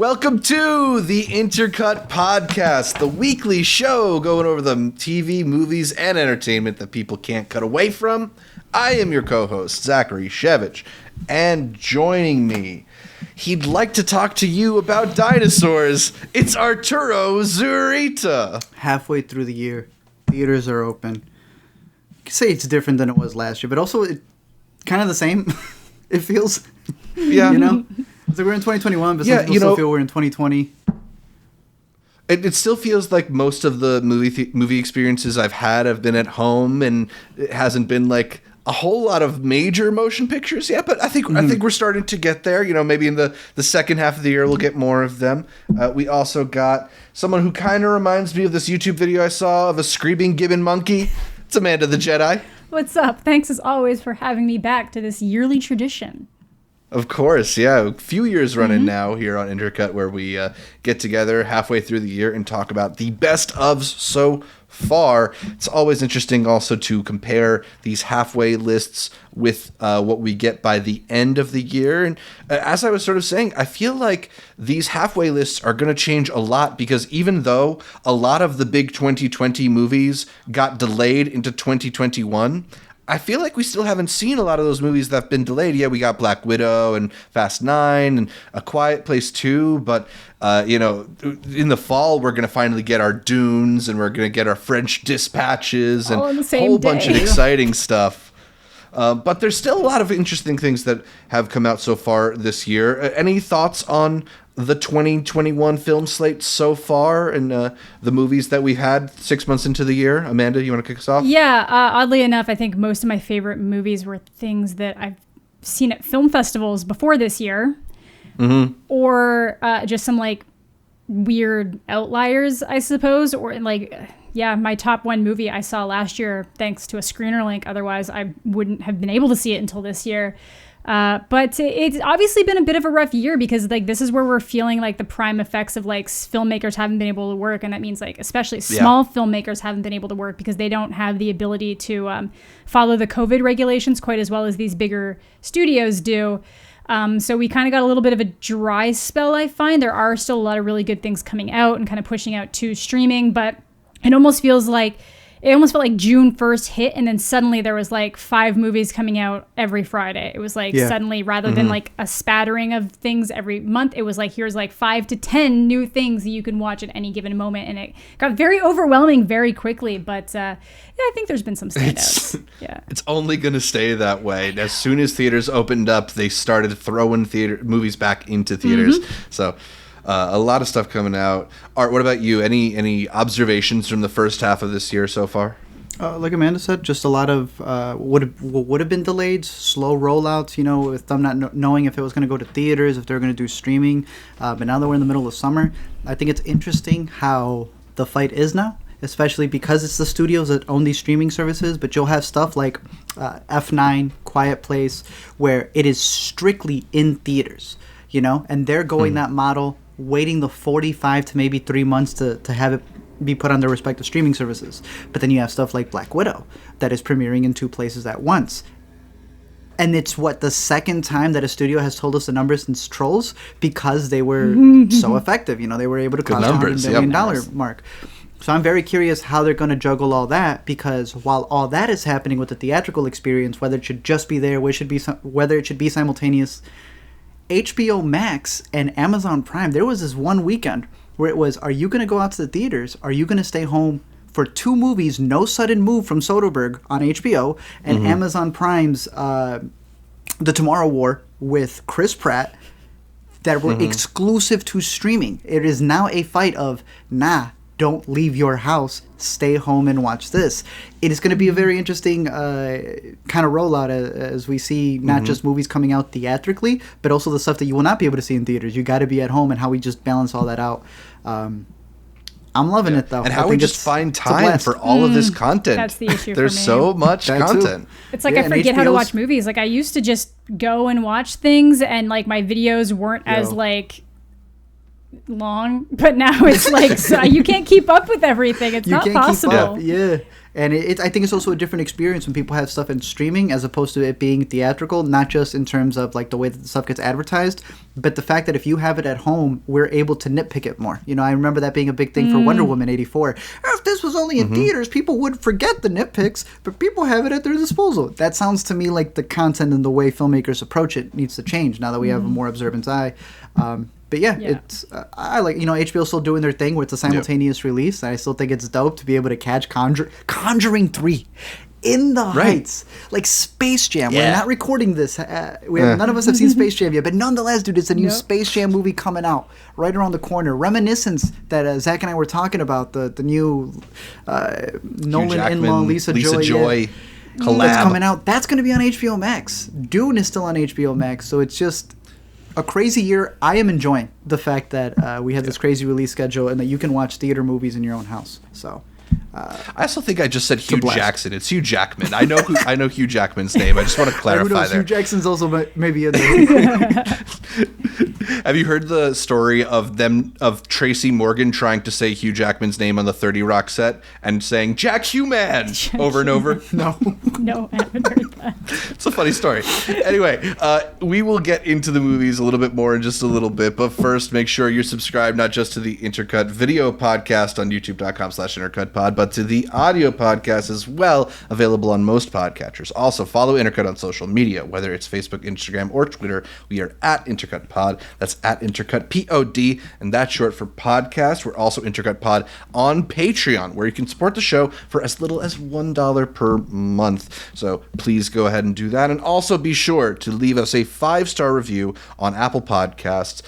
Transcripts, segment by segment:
Welcome to the Intercut podcast, the weekly show going over the TV, movies, and entertainment that people can't cut away from. I am your co-host, Zachary Shevich, and joining me, he'd like to talk to you about dinosaurs. It's Arturo Zurita. Halfway through the year, theaters are open. You could say it's different than it was last year, but also kind of the same. It feels, yeah, you know. It's like we're in 2021, but some people still feel we're in 2020. It still feels like most of the movie experiences I've had have been at home, and it hasn't been like a whole lot of major motion pictures yet. But I think we're starting to get there. You know, maybe in the second half of the year we'll get more of them. We also got someone who kind of reminds me of this YouTube video I saw of a screaming gibbon monkey. It's Amanda the Jedi. What's up? Thanks as always for having me back to this yearly tradition. Of course, yeah. A few years running now here on Intercut, where we get together halfway through the year and talk about the best ofs so far. It's always interesting also to compare these halfway lists with what we get by the end of the year. And as I was sort of saying, I feel like these halfway lists are going to change a lot, because even though a lot of the big 2020 movies got delayed into 2021, I feel like we still haven't seen a lot of those movies that have been delayed. Yeah, we got Black Widow and Fast 9 and A Quiet Place 2, but, in the fall, we're going to finally get our Dunes, and we're going to get our French Dispatches and a whole bunch of exciting stuff. But there's still a lot of interesting things that have come out so far this year. Any thoughts on the 2021 film slate so far, and the movies that we've had 6 months into the year? Amanda, you want to kick us off? Yeah, oddly enough, I think most of my favorite movies were things that I've seen at film festivals before this year, or just some like weird outliers, I suppose, or like, yeah, my top one movie I saw last year thanks to a screener link. Otherwise, I wouldn't have been able to see it until this year. But it's obviously been a bit of a rough year, because like this is where we're feeling like the prime effects of like filmmakers haven't been able to work, and that means like especially small filmmakers haven't been able to work because they don't have the ability to follow the COVID regulations quite as well as these bigger studios do. So we kind of got a little bit of a dry spell, I find. There are still a lot of really good things coming out and kind of pushing out to streaming, but it almost felt like June 1st hit, and then suddenly there was like 5 movies coming out every Friday. It was like suddenly, rather than like a spattering of things every month, it was like, here's like 5 to 10 new things that you can watch at any given moment. And it got very overwhelming very quickly. But yeah, I think there's been some standouts. It's only going to stay that way. As soon as theaters opened up, they started throwing movies back into theaters. So a lot of stuff coming out. Art, what about you? Any observations from the first half of this year so far? Like Amanda said, just a lot of would have been delayed, slow rollouts, with them not knowing if it was going to go to theaters, if they're going to do streaming. But now that we're in the middle of summer, I think it's interesting how the fight is now, especially because it's the studios that own these streaming services. But you'll have stuff like F9, Quiet Place, where it is strictly in theaters, and they're going that model, waiting the 45 to maybe 3 months to have it be put on their respective streaming services. But then you have stuff like Black Widow that is premiering in 2 places at once. And it's the second time that a studio has told us the numbers since Trolls, because they were so effective. They were able to cross the $100 million mark. So I'm very curious how they're going to juggle all that, because while all that is happening with the theatrical experience, whether it should just be there, whether it should be simultaneous, HBO Max and Amazon Prime, there was this one weekend where it was, are you going to go out to the theaters? Are you going to stay home for 2 movies, No Sudden Move from Soderbergh on HBO, and Amazon Prime's The Tomorrow War with Chris Pratt, that were exclusive to streaming? It is now a fight of, don't leave your house, stay home and watch this. It is going to be a very interesting kind of rollout as we see not just movies coming out theatrically, but also the stuff that you will not be able to see in theaters. You got to be at home, and how we just balance all that out. I'm loving it, though. And how we just find time for all of this content. That's the issue. There's so much content. It's like I forget how to watch movies. Like I used to just go and watch things, and like my videos weren't as like long, but now it's like so you can't keep up with everything. It's not possible. Yeah. And I think it's also a different experience when people have stuff in streaming as opposed to it being theatrical, not just in terms of like the way that the stuff gets advertised, but the fact that if you have it at home, we're able to nitpick it more. You know, I remember that being a big thing for Wonder Woman 84. If this was only in theaters, people would forget the nitpicks, but people have it at their disposal. That sounds to me like the content and the way filmmakers approach it needs to change now that we have a more observant eye. But yeah, it's I like, you know, HBO's still doing their thing where it's a simultaneous release. I still think it's dope to be able to catch Conjuring 3 in the Heights, like Space Jam. We're not recording this. None of us have seen Space Jam yet, but nonetheless, dude, it's a new Space Jam movie coming out right around the corner. Reminiscence that Zach and I were talking about, the new Nolan in-law Lisa Joy collab that's coming out. That's going to be on HBO Max. Dune is still on HBO Max, so it's just a crazy year. I am enjoying the fact that we had this crazy release schedule and that you can watch theater movies in your own house. So I also think I just said Hugh Jackson. It's Hugh Jackman. I know Hugh Jackman's name. I just want to clarify there. Hugh Jackson's also maybe in there. Have you heard the story of Tracy Morgan trying to say Hugh Jackman's name on the 30 Rock set and saying Jack Hugh Man over and over? No, I haven't heard that. It's a funny story. Anyway, we will get into the movies a little bit more in just a little bit, but first make sure you're subscribed not just to the Intercut video podcast on youtube.com/intercutpod, but to the audio podcast as well, available on most podcatchers. Also, follow Intercut on social media, whether it's Facebook, Instagram, or Twitter. We are at Intercut Pod. That's at Intercut Pod, and that's short for podcast. We're also Intercut Pod on Patreon, where you can support the show for as little as $1 per month. So please go ahead and do that. And also be sure to leave us a 5-star review on Apple Podcasts.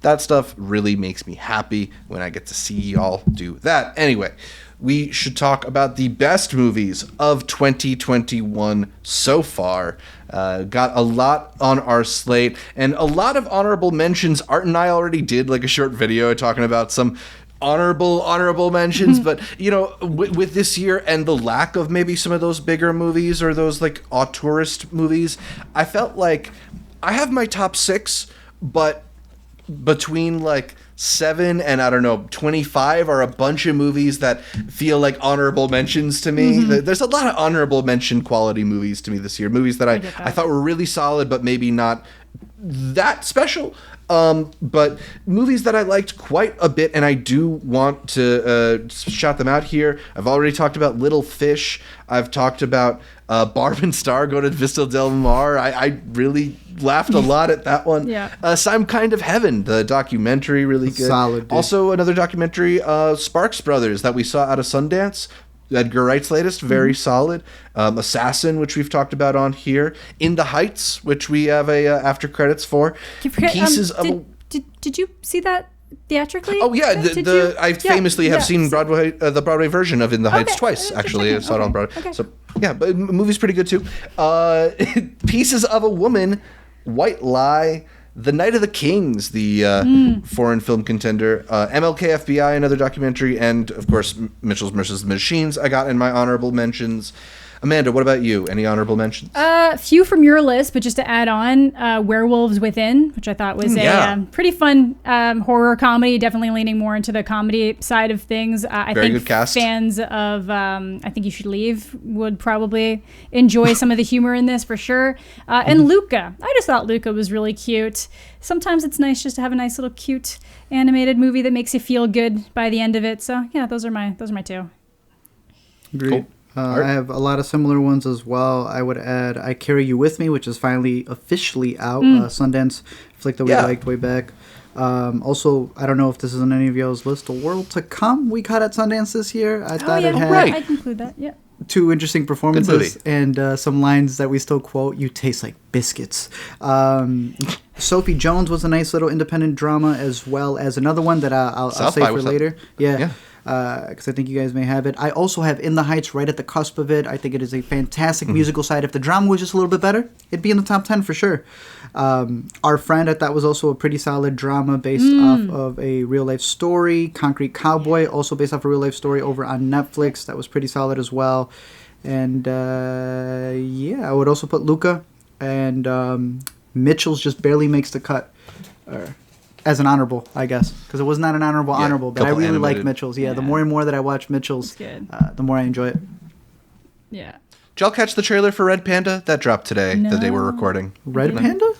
That stuff really makes me happy when I get to see y'all do that. Anyway, we should talk about the best movies of 2021 so far. Got a lot on our slate, and a lot of honorable mentions. Art and I already did like a short video talking about some honorable mentions, but you know, with this year and the lack of maybe some of those bigger movies or those like auteurist movies, I felt like I have my top 6, but between like 7 and I don't know 25 are a bunch of movies that feel like honorable mentions to me. There's a lot of honorable mention quality movies to me this year, movies that I thought were really solid but maybe not that special, but movies that I liked quite a bit, and I do want to shout them out here. I've already talked about Little Fish. I've talked about Barb and Star Go to Vista Del Mar. I really laughed a lot at that one. Some Kind of Heaven, the documentary, really good. Solid, dude. Also another documentary, Sparks Brothers, that we saw out of Sundance. Edgar Wright's latest, very solid. Assassin, which we've talked about on here. In the Heights, which we have a after credits for. Pieces of. Did you see that theatrically? Oh yeah, I famously have seen Broadway, the Broadway version of In the Heights twice. Actually, I saw it on Broadway. Okay. So yeah, but the movie's pretty good too. Pieces of a Woman, White Lie. The Night of the Kings, the foreign film contender, MLK FBI, another documentary, and, of course, Mitchell's vs. the Machines I got in my honorable mentions. Amanda, what about you? Any honorable mentions? Few from your list, but just to add on, Werewolves Within, which I thought was a pretty fun horror comedy, definitely leaning more into the comedy side of things. I Very think good cast. Fans of I Think You Should Leave would probably enjoy some of the humor in this for sure. And Luca. I just thought Luca was really cute. Sometimes it's nice just to have a nice little cute animated movie that makes you feel good by the end of it. So yeah, those are my 2. Great. Cool. I have a lot of similar ones as well. I would add I Carry You With Me, which is finally officially out. Sundance flick that we liked way back. Also, I don't know if this is on any of y'all's list. The World to Come we caught at Sundance this year. I thought it had I'd include that. Yeah. 2 interesting performances and some lines that we still quote. You taste like biscuits. Sophie Jones was a nice little independent drama, as well as another one that I'll say for later. Yeah. Because I think you guys may have it. I also have In the Heights right at the cusp of it. I think it is a fantastic musical side. If the drama was just a little bit better, it'd be in the top 10 for sure. Our Friend, I thought, was also a pretty solid drama based off of a real-life story. Concrete Cowboy, also based off a real-life story over on Netflix. That was pretty solid as well. And, I would also put Luca. And Mitchell's just barely makes the cut. as an honorable, I guess, because it was not an honorable, but I really like Mitchell's. Yeah, the more and more that I watch Mitchell's, the more I enjoy it. Yeah. Did y'all catch the trailer for Red Panda? That dropped today, the day we're recording. Red Panda?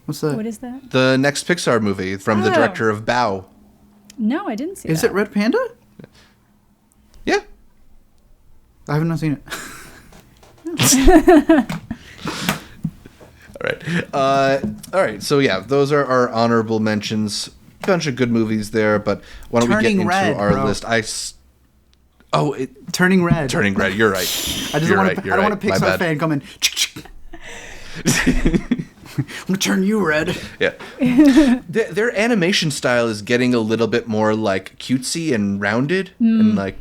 What's that? What is that? The next Pixar movie from the director of Bao. No, I didn't see Is it Red Panda? Yeah. I have not seen it. All right. So yeah, those are our honorable mentions. Bunch of good movies there, but why don't we get into our list? Turning Red. Turning Red. You're right. I don't want a Pixar fan coming. I'm gonna turn you red. Yeah. Their animation style is getting a little bit more like cutesy and rounded and like.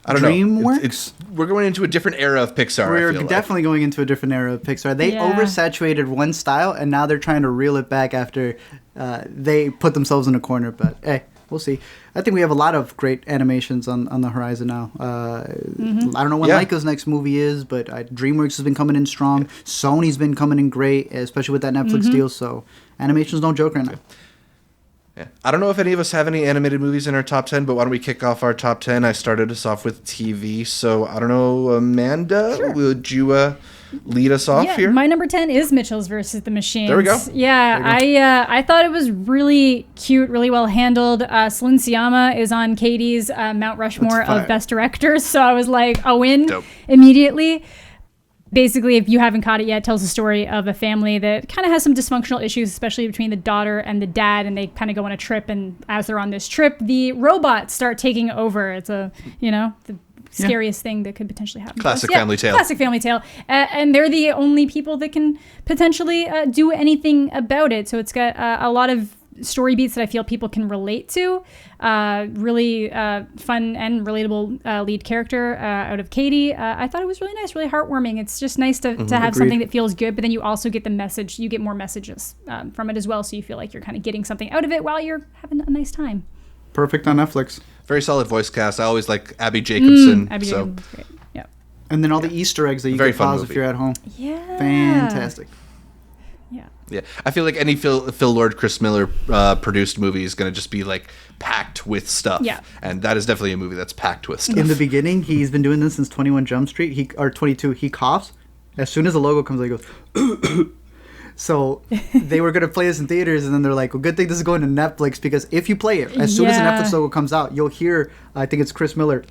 I don't know. DreamWorks? We're going into a different era of Pixar. We're definitely going into a different era of Pixar. They oversaturated one style, and now they're trying to reel it back after they put themselves in a corner. But hey, we'll see. I think we have a lot of great animations on the horizon now. I don't know when Laika's next movie is, but DreamWorks has been coming in strong. Sony's been coming in great, especially with that Netflix deal. So animation's no joke right now. Yeah. I don't know if any of us have any animated movies in our top 10, but why don't we kick off our top 10? I started us off with TV, so I don't know, Amanda, would you lead us off here? My number 10 is Mitchell's versus the Machines. There we go. Yeah, I thought it was really cute, really well handled. Celine Sciamma is on Katie's Mount Rushmore of Best Directors, so I was like, a win immediately. Basically, if you haven't caught it yet, it tells the story of a family that kind of has some dysfunctional issues, especially between the daughter and the dad, and they kind of go on a trip, and as they're on this trip, the robots start taking over. It's the scariest thing that could potentially happen. Classic family tale. Classic family tale. And they're the only people that can potentially do anything about it. So it's got a lot of story beats that I feel people can relate to. Really fun and relatable lead character out of Katie. I thought it was really nice, really heartwarming. It's just nice to have something that feels good, but then you also get the message. You get more messages from it as well, so you feel like you're kind of getting something out of it while you're having a nice time. Perfect on Netflix. Very solid voice cast. I always like Abby Jacobson. Jacobson's great. Yeah. And then all the Easter eggs that you can pause if you're at home. Yeah. Fantastic. Yeah, I feel like any Phil Lord, Chris Miller produced movie is going to just be like packed with stuff. Yeah, and that is definitely a movie that's packed with stuff. In the beginning, he's been doing this since 21 Jump Street. 22. He coughs as soon as the logo comes out. He goes. So they were going to play this in theaters, and then they're like, "Well, good thing this is going to Netflix because if you play it, as soon as the Netflix logo comes out, you'll hear. I think it's Chris Miller."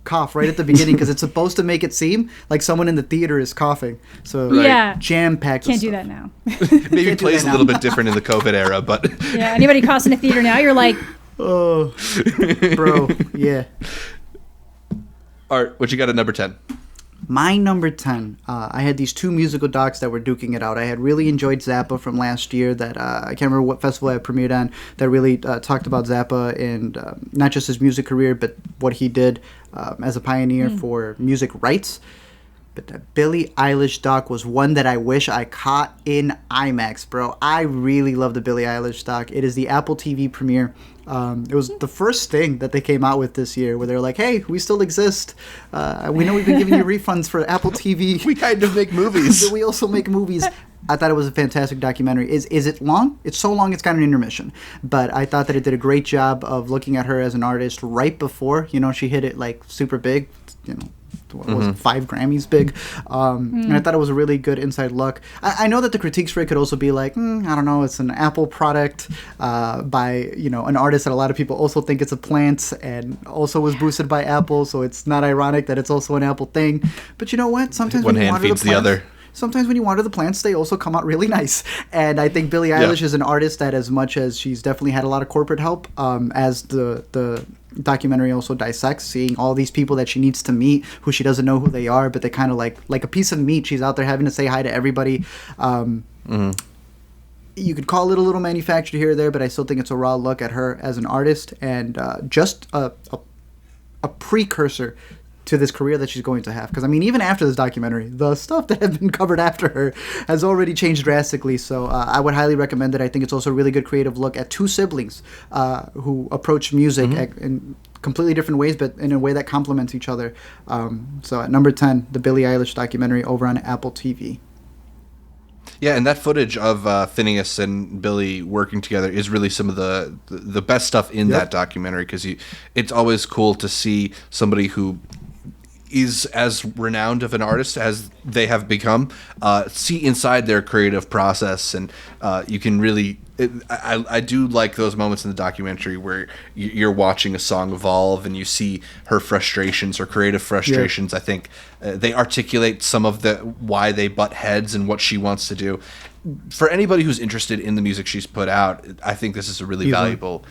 Cough right at the beginning because it's supposed to make it seem like someone in the theater is coughing. So jam-packed. Can't do that now. Maybe it plays a little bit different in the COVID era, but anybody coughs in a theater now, you're like, oh, bro, yeah. Art, what you got at number 10? My number 10, I had these two musical docs that were duking it out. I had really enjoyed Zappa from last year that I can't remember what festival I premiered on that really talked about Zappa and not just his music career, but what he did as a pioneer for music rights. But the Billie Eilish doc was one that I wish I caught in IMAX, bro. I really love the Billie Eilish doc. It is the Apple TV premiere. It was the first thing that they came out with this year where they're like, hey, we still exist. We know we've been giving you refunds for Apple TV. We kind of make movies. But we also make movies. I thought it was a fantastic documentary. Is it long? It's so long it's got an intermission. But I thought that it did a great job of looking at her as an artist right before, she hit it like super big, what was it, 5 Grammys big. And I thought it was a really good inside look. I know that the critiques for it could also be like, I don't know, it's an Apple product by, an artist that a lot of people also think it's a plant and also was boosted by Apple, so it's not ironic that it's also an Apple thing. But you know what? Sometimes one hand feeds the other. Sometimes when you water the plants, they also come out really nice. And I think Billie Eilish is an artist that, as much as she's definitely had a lot of corporate help, as the documentary also dissects, seeing all these people that she needs to meet who she doesn't know who they are, but they kind of like a piece of meat. She's out there having to say hi to everybody. You could call it a little manufactured here or there, but I still think it's a raw look at her as an artist and just a precursor to this career that she's going to have. Because, even after this documentary, the stuff that has been covered after her has already changed drastically. So I would highly recommend it. I think it's also a really good creative look at two siblings who approach music in completely different ways, but in a way that complements each other. So at number 10, the Billie Eilish documentary over on Apple TV. Yeah, and that footage of Phineas and Billie working together is really some of the best stuff in that documentary, because it's always cool to see somebody who is as renowned of an artist as they have become, see inside their creative process, and you can really. I do like those moments in the documentary where you're watching a song evolve and you see her frustrations, her creative frustrations. I think they articulate some of the why they butt heads and what she wants to do. For anybody who's interested in the music she's put out, I think this is a really valuable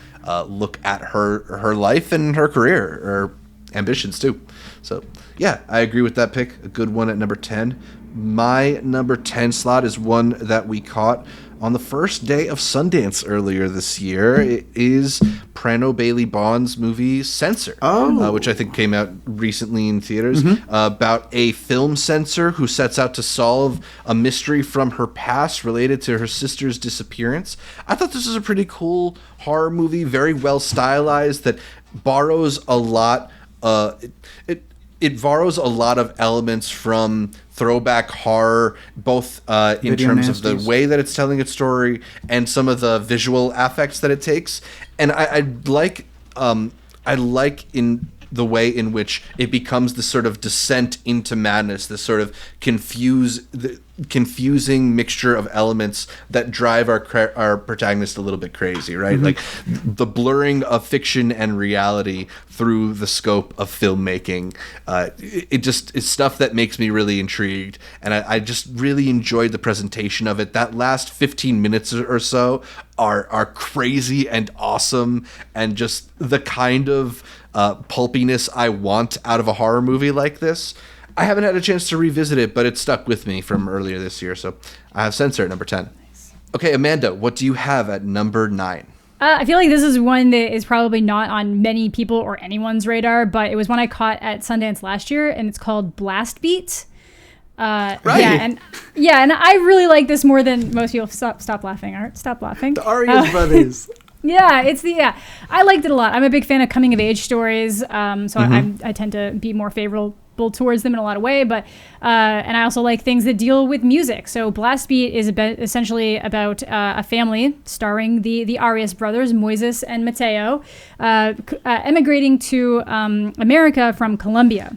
look at her life and her career, her ambitions too. So yeah, I agree with that pick. A good one at number 10. My number 10 slot is one that we caught on the first day of Sundance earlier this year. It is Prano Bailey Bond's movie Censor, which I think came out recently in theaters, about a film censor who sets out to solve a mystery from her past related to her sister's disappearance. I thought this was a pretty cool horror movie, very well stylized, that borrows a lot. It borrows a lot of elements from throwback horror, both in terms of the way that it's telling its story and some of the visual affects that it takes. And I like in the way in which it becomes this sort of descent into madness, this sort of confusing mixture of elements that drive our protagonist a little bit crazy, right? Like the blurring of fiction and reality through the scope of filmmaking. It's stuff that makes me really intrigued, and I just really enjoyed the presentation of it. That last 15 minutes or so are crazy and awesome, and just the kind of pulpiness I want out of a horror movie like this. I haven't had a chance to revisit it, but it stuck with me from earlier this year, so I have Censor at number 10. Nice. Okay, Amanda, what do you have at number 9? I feel like this is one that is probably not on many people or anyone's radar, but it was one I caught at Sundance last year, and it's called Blast Beat. Right. And I really like this more than most people. Stop laughing, Art. Stop laughing. The Arias brothers. Yeah, I liked it a lot. I'm a big fan of coming of age stories, so I tend to be more favorable towards them in a lot of way, but and I also like things that deal with music. So Blast Beat is essentially about a family starring the Arias brothers, Moises and Mateo, emigrating to America from Colombia.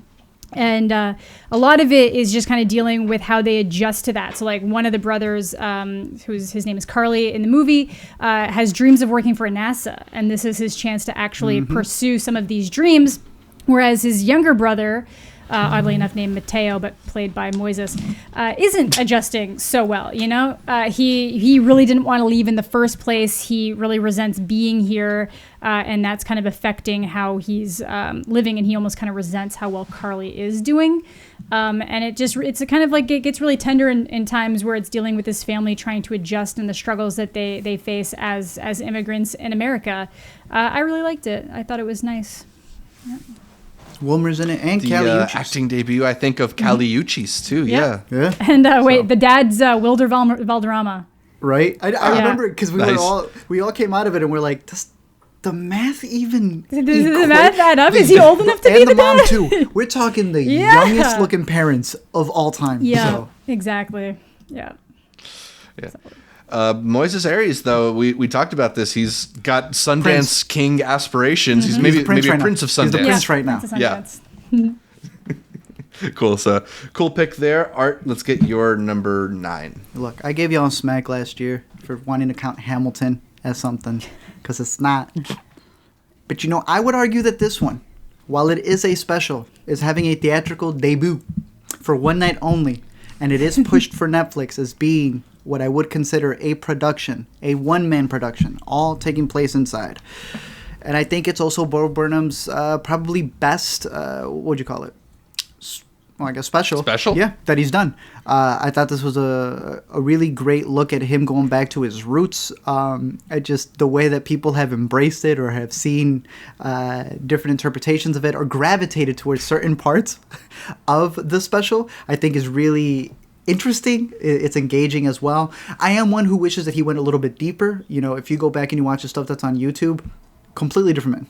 And a lot of it is just kind of dealing with how they adjust to that. So like one of the brothers, his name is Carly in the movie, has dreams of working for NASA. And this is his chance to actually pursue some of these dreams. Whereas his younger brother, oddly enough named Mateo, but played by Moises, isn't adjusting so well, you know? He really didn't want to leave in the first place. He really resents being here, and that's kind of affecting how he's living, and he almost kind of resents how well Carly is doing. And it's a kind of like, it gets really tender in times where it's dealing with this family trying to adjust and the struggles that they face as immigrants in America. I really liked it. I thought it was nice. Yep. Wilmer's in it, and Caliuchis. Acting debut, I think, of Caliuchis too. Yeah. And the dad's Wilder Valderrama. Right. I remember because we all came out of it and we're like, does the math even? Does the math add up? Is he old enough to be the mom dad? too? We're talking the youngest looking parents of all time. Yeah. So. Exactly. Yeah. Yeah. Moises Arias, though, we talked about this. He's got Sundance King aspirations. He's maybe a prince of Sundance. He's the prince right now. Yeah. Cool. So cool pick there. Art, let's get your number 9. Look, I gave y'all smack last year for wanting to count Hamilton as something, because it's not. But you know, I would argue that this one, while it is a special, is having a theatrical debut for one night only, and it is pushed for Netflix as being what I would consider a production, a one-man production, all taking place inside. And I think it's also Burnham's probably best, what'd you call it? Well, I guess special. Special? Yeah, that he's done. I thought this was a really great look at him going back to his roots. Just the way that people have embraced it or have seen different interpretations of it or gravitated towards certain parts of the special, I think is really interesting. It's engaging as well. I am one who wishes that he went a little bit deeper. You know, if you go back and you watch the stuff that's on YouTube, completely different man.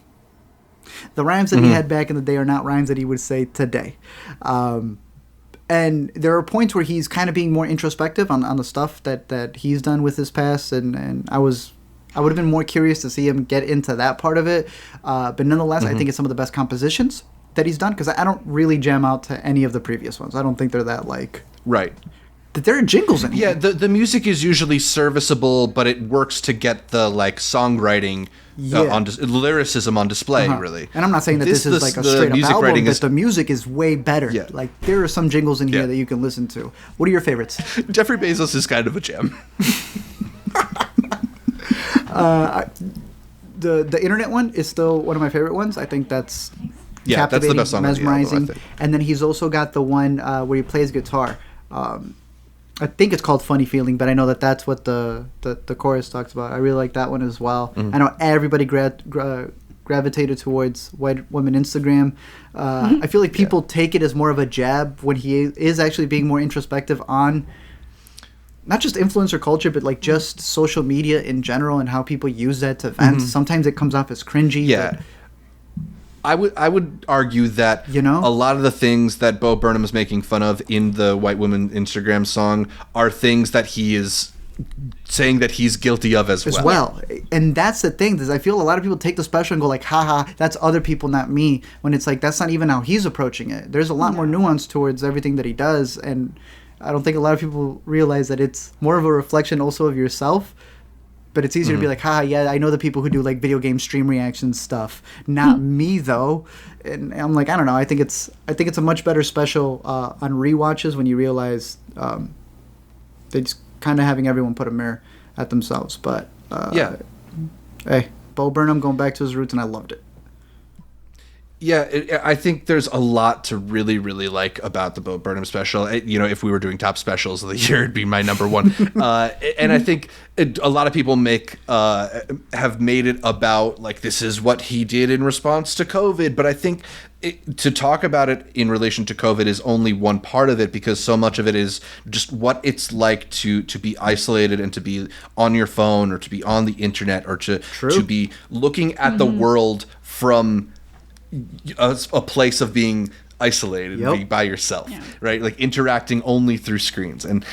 The rhymes that he had back in the day are not rhymes that he would say today. And there are points where he's kind of being more introspective on the stuff that he's done with his past, and I would have been more curious to see him get into that part of it. But nonetheless, I think it's some of the best compositions that he's done, because I don't really jam out to any of the previous ones. I don't think they're that like... Right. There are jingles in here. Yeah, the music is usually serviceable, but it works to get the like songwriting lyricism on display, really. And I'm not saying that this is like a straight up album, but the music is way better. Yeah. Like there are some jingles in here that you can listen to. What are your favorites? Jeffrey Bezos is kind of a gem. The internet one is still one of my favorite ones. I think that's that's the best song, mesmerizing. On the album, and then he's also got the one where he plays guitar. I think it's called Funny Feeling, but I know that's what the chorus talks about. I really like that one as well. I know everybody gravitated towards White Woman Instagram. I feel like people take it as more of a jab when he is actually being more introspective on not just influencer culture, but like just social media in general and how people use that to vent. Sometimes it comes off as cringy. Yeah. But I would argue that a lot of the things that Bo Burnham is making fun of in the White Woman Instagram song are things that he is saying that he's guilty of as well. And that's the thing, is I feel a lot of people take the special and go like, haha, that's other people, not me, when it's like that's not even how he's approaching it. There's a lot more nuance towards everything that he does, and I don't think a lot of people realize that it's more of a reflection also of yourself. But it's easier to be like, haha, yeah, I know the people who do like video game stream reaction stuff. Not me though. And I'm like, I don't know. I think it's a much better special on rewatches when you realize they just kind of having everyone put a mirror at themselves. But hey, Bo Burnham going back to his roots, and I loved it. Yeah, I think there's a lot to really, really like about the Bo Burnham special. If we were doing top specials of the year, it'd be my number one. And I think a lot of people have made it about, like, this is what he did in response to COVID. But I think to talk about it in relation to COVID is only one part of it, because so much of it is just what it's like to be isolated and to be on your phone or to be on the internet or to be looking at the world from a place of being isolated, being by yourself, right? Like interacting only through screens. And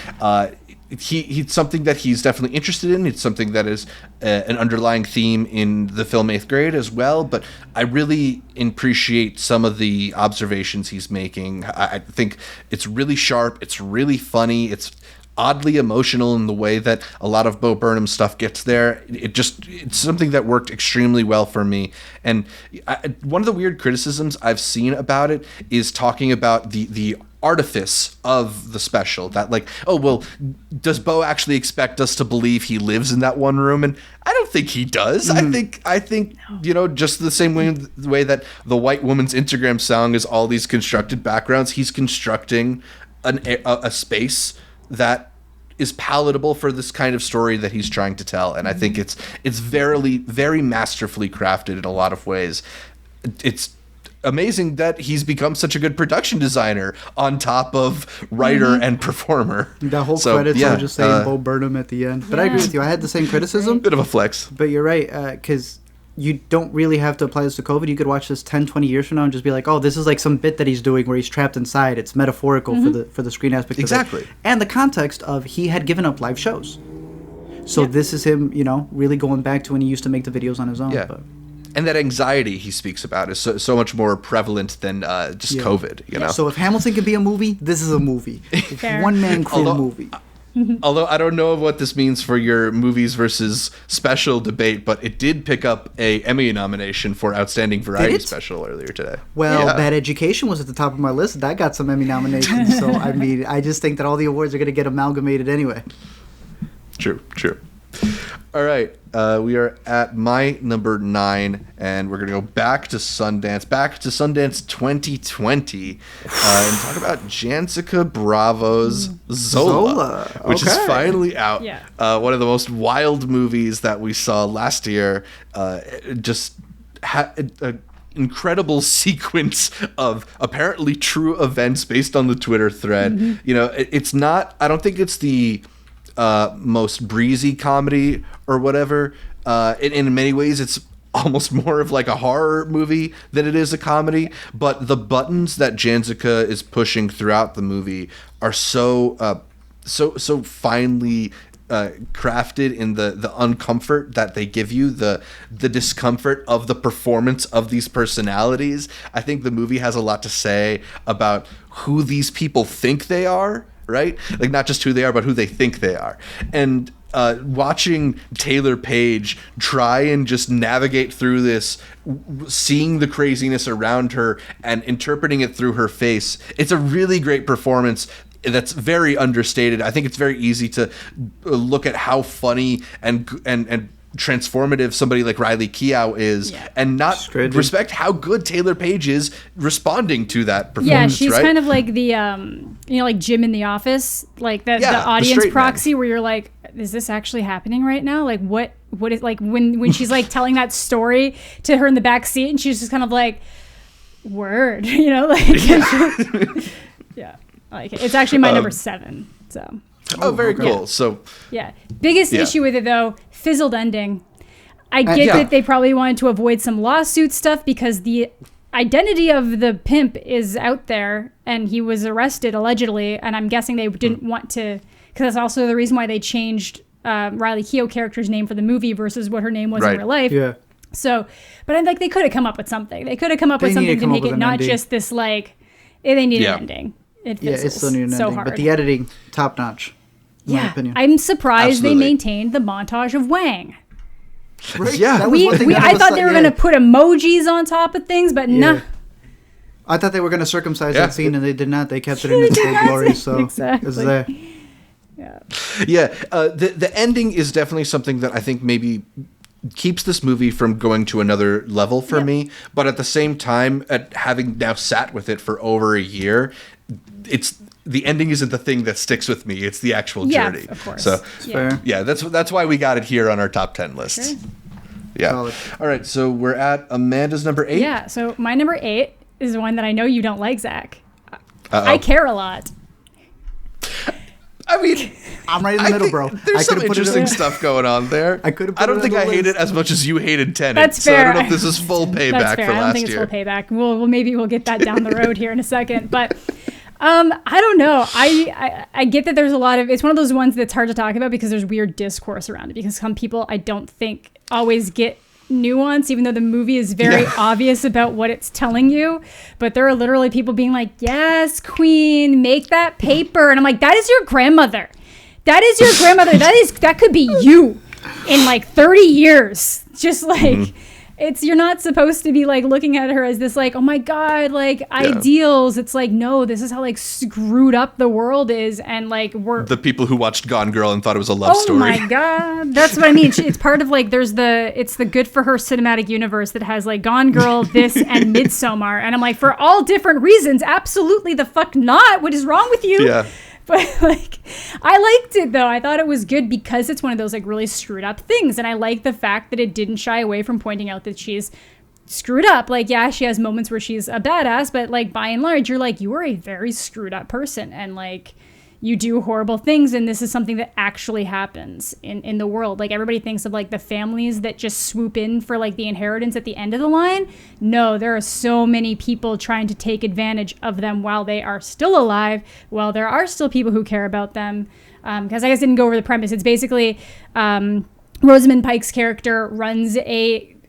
he's something that he's definitely interested in. It's something that is an underlying theme in the film 8th Grade as well. But I really appreciate some of the observations he's making. I think it's really sharp. It's really funny. It's oddly emotional in the way that a lot of Bo Burnham stuff gets there. It's something that worked extremely well for me. And one of the weird criticisms I've seen about it is talking about the artifice of the special, that like, oh, well, does Bo actually expect us to believe he lives in that one room? And I don't think he does. I think just the same way that the White Woman's Instagram song is all these constructed backgrounds, he's constructing a space that is palatable for this kind of story that he's trying to tell. And I think it's very, very masterfully crafted in a lot of ways. It's amazing that he's become such a good production designer on top of writer and performer. The whole credits are just saying Bo Burnham at the end. But I agree with you. I had the same criticism. Bit of a flex. But you're right, because you don't really have to apply this to COVID. You could watch this 10, 20 years from now and just be like, oh, this is like some bit that he's doing where he's trapped inside. It's metaphorical for the screen aspect exactly. of it. And the context of he had given up live shows. So this is him, really going back to when he used to make the videos on his own. Yeah. But. And that anxiety he speaks about is so much more prevalent than just COVID, you know? So if Hamilton could be a movie, this is a movie. It's one-man crew movie. Although I don't know what this means for your movies versus special debate, but it did pick up a Emmy nomination for Outstanding Variety Special earlier today. Well, Bad Education was at the top of my list. That got some Emmy nominations. So, I mean, I just think that all the awards are going to get amalgamated anyway. True. All right. We are at my number 9, and we're going to go back to Sundance 2020, and talk about Jancica Bravo's Zola. Which is finally out. Yeah. One of the most wild movies that we saw last year. Just had an incredible sequence of apparently true events based on the Twitter thread. It's not, I don't think it's the most breezy comedy or whatever. In many ways, it's almost more of like a horror movie than it is a comedy. But the buttons that Janzica is pushing throughout the movie are so finely crafted in the uncomfort that they give you, the discomfort of the performance of these personalities. I think the movie has a lot to say about who these people think they are, right? Like, not just who they are, but who they think they are. And watching Taylor Page try and just navigate through this, seeing the craziness around her and interpreting it through her face, it's a really great performance that's very understated. I think it's very easy to look at how funny and transformative somebody like Riley Keough is, and not respect how good Taylor Page is responding to that performance. Yeah, she's right? kind of like the like Jim in The Office, like the audience proxy, where you're like, is this actually happening right now? Like, what is, like, when she's like telling that story to her in the back seat, and she's just kind of like, word, like yeah. Like, it's actually my number 7. So. Oh, very cool. Yeah. So. Yeah. Biggest issue with it, though, fizzled ending. I get that they probably wanted to avoid some lawsuit stuff because the identity of the pimp is out there and he was arrested allegedly. And I'm guessing they didn't want to, because that's also the reason why they changed Riley Keough character's name for the movie versus what her name was in real life. Yeah. So, but I'm like, they could have come up with something. They could have come up with something to make it not just this, like, they need an ending. It it's still needed an ending, hard. But the editing, top notch. In my opinion. I'm surprised they maintained the montage of Wang. Right? Yeah, I thought they were going to put emojis on top of things, but nah. I thought they were going to circumcise that scene, and they did not. They kept it in its full glory, so exactly. It's there. Yeah. The ending is definitely something that I think maybe keeps this movie from going to another level for me, but at the same time, at having now sat with it for over a year, the ending isn't the thing that sticks with me. It's the actual journey. Of course. So that's why we got it here on our top 10 list. Sure. Yeah. Solid. All right. So we're at Amanda's number 8. Yeah. So my number 8 is one that I know you don't like, Zach. I care a lot. I mean, I'm right in the middle, bro. There's some interesting stuff going on there. I don't think I hate it as much as you hated Tenet. That's fair. So I don't know if this is full payback That's fair. for last year. I don't think it's full payback. Maybe we'll get that down the road here in a second. But I don't know. I get that there's a lot of, it's one of those ones that's hard to talk about because there's weird discourse around it, because some people I don't think always get nuance, even though the movie is very obvious about what it's telling you. But there are literally people being like, yes, queen, make that paper. And I'm like, that is your grandmother. That is your grandmother. That could be you in like 30 years. Just like, you're not supposed to be like looking at her as this like, oh my God, like ideals. It's like, no, this is how like screwed up the world is. And like, we're the people who watched Gone Girl and thought it was a love story. Oh my God. That's what I mean. It's part of like, it's the Good for Her cinematic universe that has like Gone Girl, this, and Midsommar. And I'm like, for all different reasons, absolutely the fuck not. What is wrong with you? Yeah. But like, I liked it though. I thought it was good because it's one of those like really screwed up things. And I like the fact that it didn't shy away from pointing out that she's screwed up. Like, yeah, she has moments where she's a badass, but like by and large, you're like, you are a very screwed up person. And like, you do horrible things, and this is something that actually happens in the world. Like, everybody thinks of like the families that just swoop in for like the inheritance at the end of the line. No, there are so many people trying to take advantage of them while they are still alive, while there are still people who care about them. Because I guess I didn't go over the premise. It's basically Rosamund Pike's character runs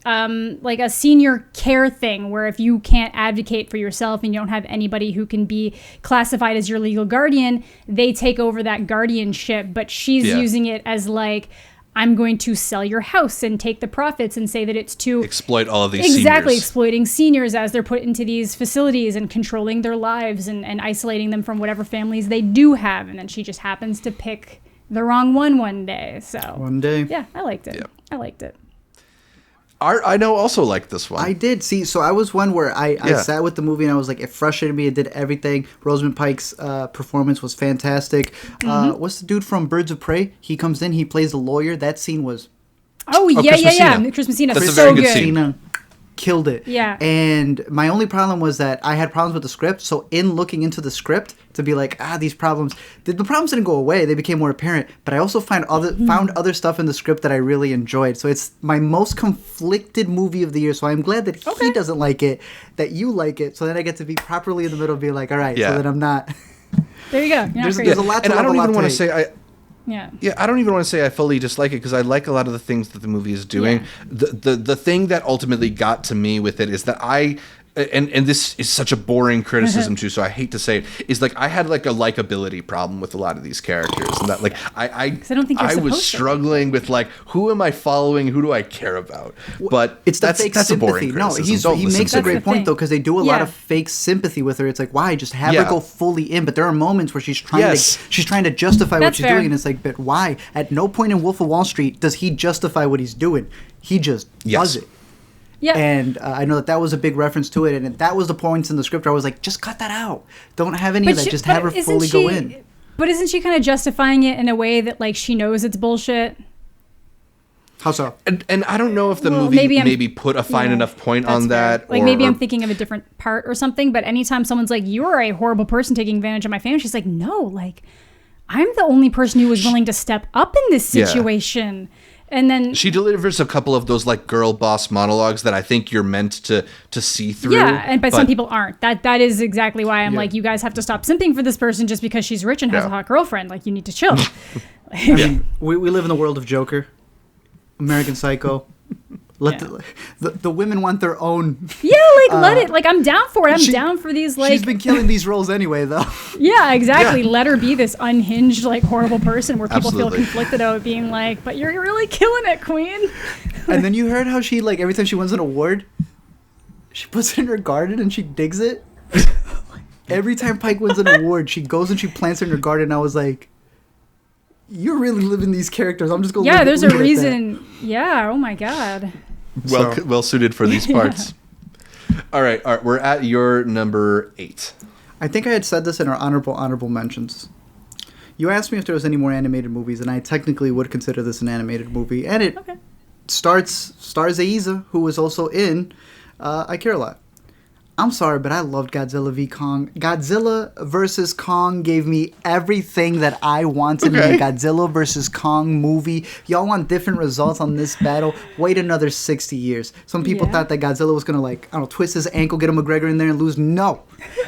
like a senior care thing where if you can't advocate for yourself and you don't have anybody who can be classified as your legal guardian, they take over that guardianship. But she's using it as like, I'm going to sell your house and take the profits and say that it's to exploit all of these seniors. Exploiting seniors as they're put into these facilities and controlling their lives and isolating them from whatever families they do have. And then she just happens to pick the wrong one day. So one day. Yeah, I liked it. I liked it. I know also liked this one. I did. See, so I was one where I sat with the movie and I was like, it frustrated me. It did everything. Rosamund Pike's performance was fantastic. What's the dude from Birds of Prey? He comes in, he plays the lawyer. That scene was... Chris Messina. That's a very good scene. killed it. Yeah. And my only problem was that I had problems with the script. So in looking into the script to be like, these problems, the problems didn't go away. They became more apparent. But I also found other stuff in the script that I really enjoyed. So it's my most conflicted movie of the year. So I'm glad that he doesn't like it, that you like it. So then I get to be properly in the middle and be like, all right, so then I'm not. There you go. There's a lot to and love, I don't a lot even to want to hate. say I don't even want to say I fully dislike it because I like a lot of the things that the movie is doing. Yeah. The thing that ultimately got to me with it is that and this is such a boring criticism too, so I hate to say it, is like I had like a likability problem with a lot of these characters, and that like I don't think you're I was supposed to. struggling with like who am I following, who do I care about? But it's the that's fake a sympathy. boring No, criticism. he makes a great That's the point thing. though, because they do a lot of fake sympathy with her. It's like, why just have her go fully in? But there are moments where she's trying to justify what she's doing, and it's like, but why? At no point in Wolf of Wall Street does he justify what he's doing. He just does it. Yeah. And I know that was a big reference to it, and that was the points in the script where I was like, just cut that out. Don't have any of that. Just have her fully go in. But isn't she kind of justifying it in a way that like she knows it's bullshit? How so? And I don't know if the movie maybe put a fine enough point on that. Like maybe I'm thinking of a different part or something, but anytime someone's like, you're a horrible person taking advantage of my family, she's like, no, like I'm the only person who was willing to step up in this situation. And then she delivers a couple of those like girl boss monologues that I think you're meant to see through. Yeah, but some people aren't. That is exactly why I'm like, you guys have to stop simping for this person just because she's rich and has a hot girlfriend. Like, you need to chill. I mean, we live in the world of Joker, American Psycho. Let the women want their own. Yeah, like let it. Like I'm down for it. I'm down for these. Like she's been killing these roles anyway, though. Yeah, exactly. Yeah. Let her be this unhinged, like horrible person where people Absolutely. feel conflicted about being like, "But you're really killing it, Queen." And then you heard how she like every time she wins an award, she puts it in her garden and she digs it. Every time Pike wins an award, she goes and she plants it in her garden. I was like, you're really living these characters. I'm just going. Yeah, there's a reason. Yeah. Oh my God. Well suited for these parts. All right. We're at your number 8. I think I had said this in our honorable mentions. You asked me if there was any more animated movies, and I technically would consider this an animated movie. And it stars Aiza, who was also in I Care a Lot. I'm sorry, but I loved Godzilla v. Kong. Godzilla vs. Kong gave me everything that I wanted in a Godzilla vs. Kong movie. Y'all want different results on this battle? Wait another 60 years. Some people thought that Godzilla was going to, like, I don't know, twist his ankle, get a McGregor in there and lose. No.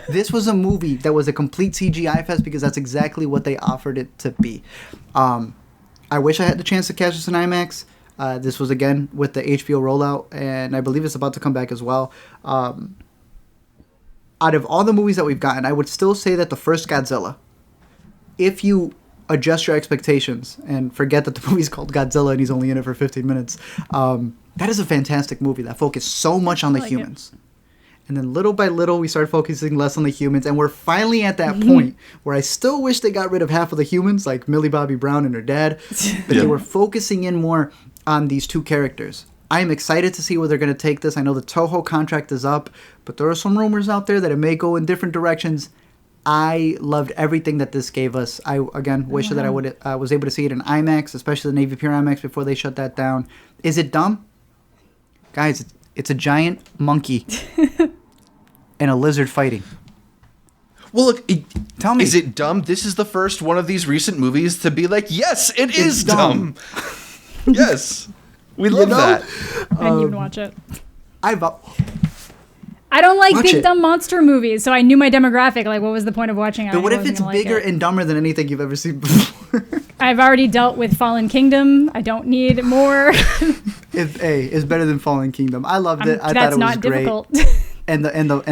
This was a movie that was a complete CGI fest because that's exactly what they offered it to be. I wish I had the chance to catch this in IMAX. This was, again, with the HBO rollout, and I believe it's about to come back as well. Out of all the movies that we've gotten, I would still say that the first Godzilla, if you adjust your expectations and forget that the movie's called Godzilla and he's only in it for 15 minutes, that is a fantastic movie that focused so much on the humans. And then little by little, we started focusing less on the humans, and we're finally at that point where I still wish they got rid of half of the humans, like Millie Bobby Brown and her dad, but they were focusing in more on these two characters. I'm excited to see where they're going to take this. I know the Toho contract is up, but there are some rumors out there that it may go in different directions. I loved everything that this gave us. I, again, wish that I was able to see it in IMAX, especially the Navy Pier IMAX before they shut that down. Is it dumb? Guys, it's a giant monkey and a lizard fighting. Well, look, tell me. Is it dumb? This is the first one of these recent movies to be like, yes, it's is dumb. Yes. We love that. I didn't even watch it. I don't like big dumb monster movies, so I knew my demographic. Like, what was the point of watching it? But what if it's bigger and dumber than anything you've ever seen before? I've already dealt with Fallen Kingdom. I don't need more. It's better than Fallen Kingdom. I loved it. I thought it was great. Difficult. And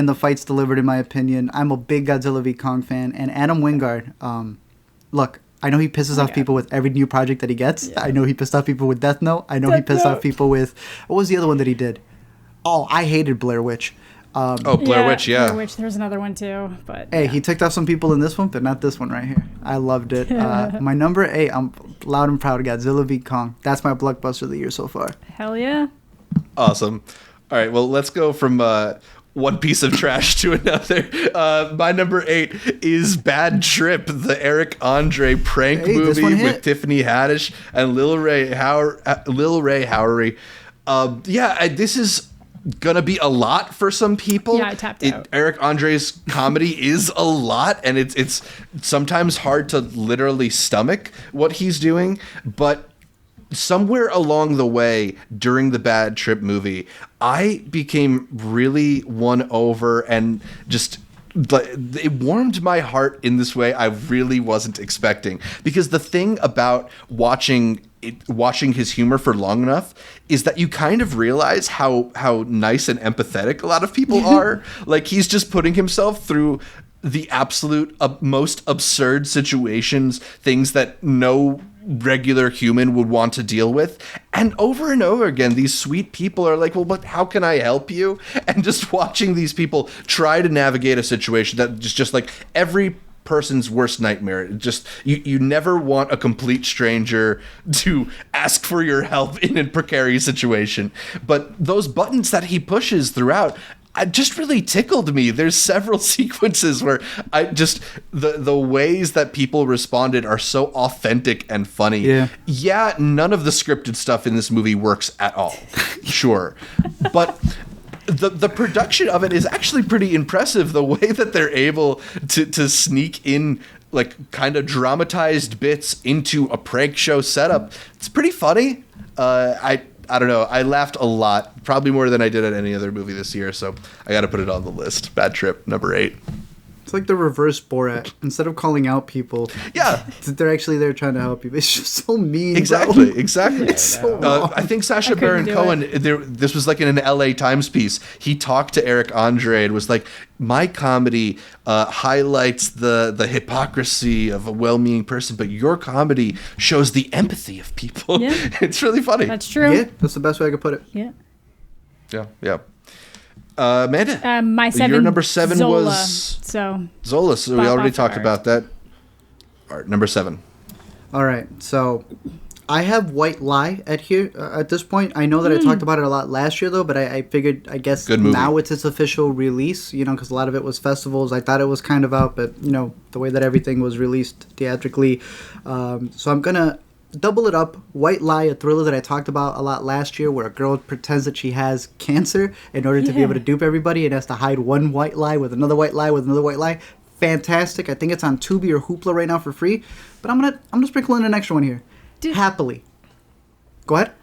the fights delivered, in my opinion. I'm a big Godzilla v. Kong fan, and Adam Wingard. Look, I know he pisses off people with every new project that he gets. Yeah. I know he pissed off people with Death Note. I know he pissed off people with... What was the other one that he did? Oh, I hated Blair Witch. Blair Witch, yeah. Blair Witch, there's another one too. But hey, he ticked off some people in this one, but not this one right here. I loved it. My number 8, I'm loud and proud, Godzilla v. Kong. That's my blockbuster of the year so far. Hell yeah. Awesome. All right, well, let's go from... one piece of trash to another. My number 8 is Bad Trip, the Eric Andre prank movie with Tiffany Haddish and Lil Ray Howery. This is gonna be a lot for some people. Yeah, I tapped out. Eric Andre's comedy is a lot, and it's sometimes hard to literally stomach what he's doing, but somewhere along the way during the Bad Trip movie, I became really won over and just it warmed my heart in this way I really wasn't expecting. Because the thing about watching his humor for long enough is that you kind of realize how nice and empathetic a lot of people are. Like, he's just putting himself through the absolute most absurd situations, things that no regular human would want to deal with, and over again these sweet people are like, well, but how can I help you? And just watching these people try to navigate a situation that just like every person's worst nightmare. Just you never want a complete stranger to ask for your help in a precarious situation, but those buttons that he pushes throughout just really tickled me. There's several sequences where I just the ways that people responded are so authentic and funny. Yeah, none of the scripted stuff in this movie works at all. Sure. But the production of it is actually pretty impressive. The way that they're able to sneak in like kind of dramatized bits into a prank show setup. It's pretty funny. I don't know. I laughed a lot, probably more than I did at any other movie this year. So I got to put it on the list. Bad Trip, number 8. It's like the reverse Borat. Instead of calling out people, yeah, they're actually there trying to help you. It's just so mean. Exactly. It's so wrong. I think Sacha Baron Cohen, this was like in an LA Times piece. He talked to Eric Andre and was like, my comedy highlights the hypocrisy of a well-meaning person, but your comedy shows the empathy of people. Yeah. It's really funny. That's true. Yeah, that's the best way I could put it. Yeah. Amanda, my 7. Your number 7 Zola, was Zola. So we already talked about that. All right, number 7. All right, so I have White Lie at this point. I know that I talked about it a lot last year, though, but I figured, I guess now it's its official release, because a lot of it was festivals. I thought it was kind of out, but, the way that everything was released theatrically. So I'm going to double it up. White Lie, a thriller that I talked about a lot last year, where a girl pretends that she has cancer in order to be able to dupe everybody and has to hide one white lie with another white lie with another white lie. Fantastic. I think it's on Tubi or Hoopla right now for free. But I'm gonna sprinkle in an extra one here. Happily. Go ahead.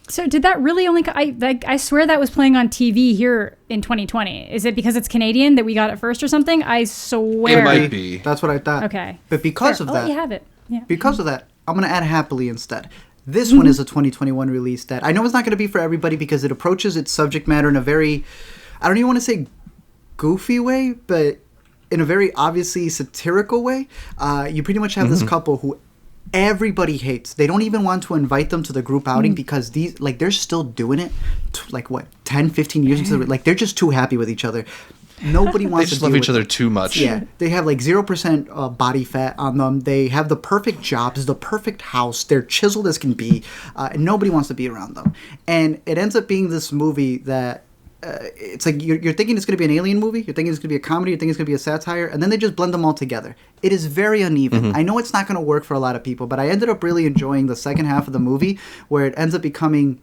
So did that really only... I swear that was playing on TV here in 2020. Is it because it's Canadian that we got it first or something? I swear. It might be. That's what I thought. Okay. But because of that... you have it. Yeah. Because of that, I'm going to add Happily instead. This one is a 2021 release that I know it's not going to be for everybody because it approaches its subject matter in a very... I don't even want to say goofy way, but in a very obviously satirical way. You pretty much have this couple who everybody hates. They don't even want to invite them to the group outing because they're still doing it 10, 15 years into the... they're just too happy with each other. Nobody wants to They just love each other too much. Yeah. They have 0% body fat on them. They have the perfect jobs, the perfect house. They're chiseled as can be. And nobody wants to be around them. And it ends up being this movie that it's like you're thinking it's going to be an alien movie. You're thinking it's going to be a comedy. You're thinking it's going to be a satire. And then they just blend them all together. It is very uneven. I know it's not going to work for a lot of people, but I ended up really enjoying the second half of the movie where it ends up becoming...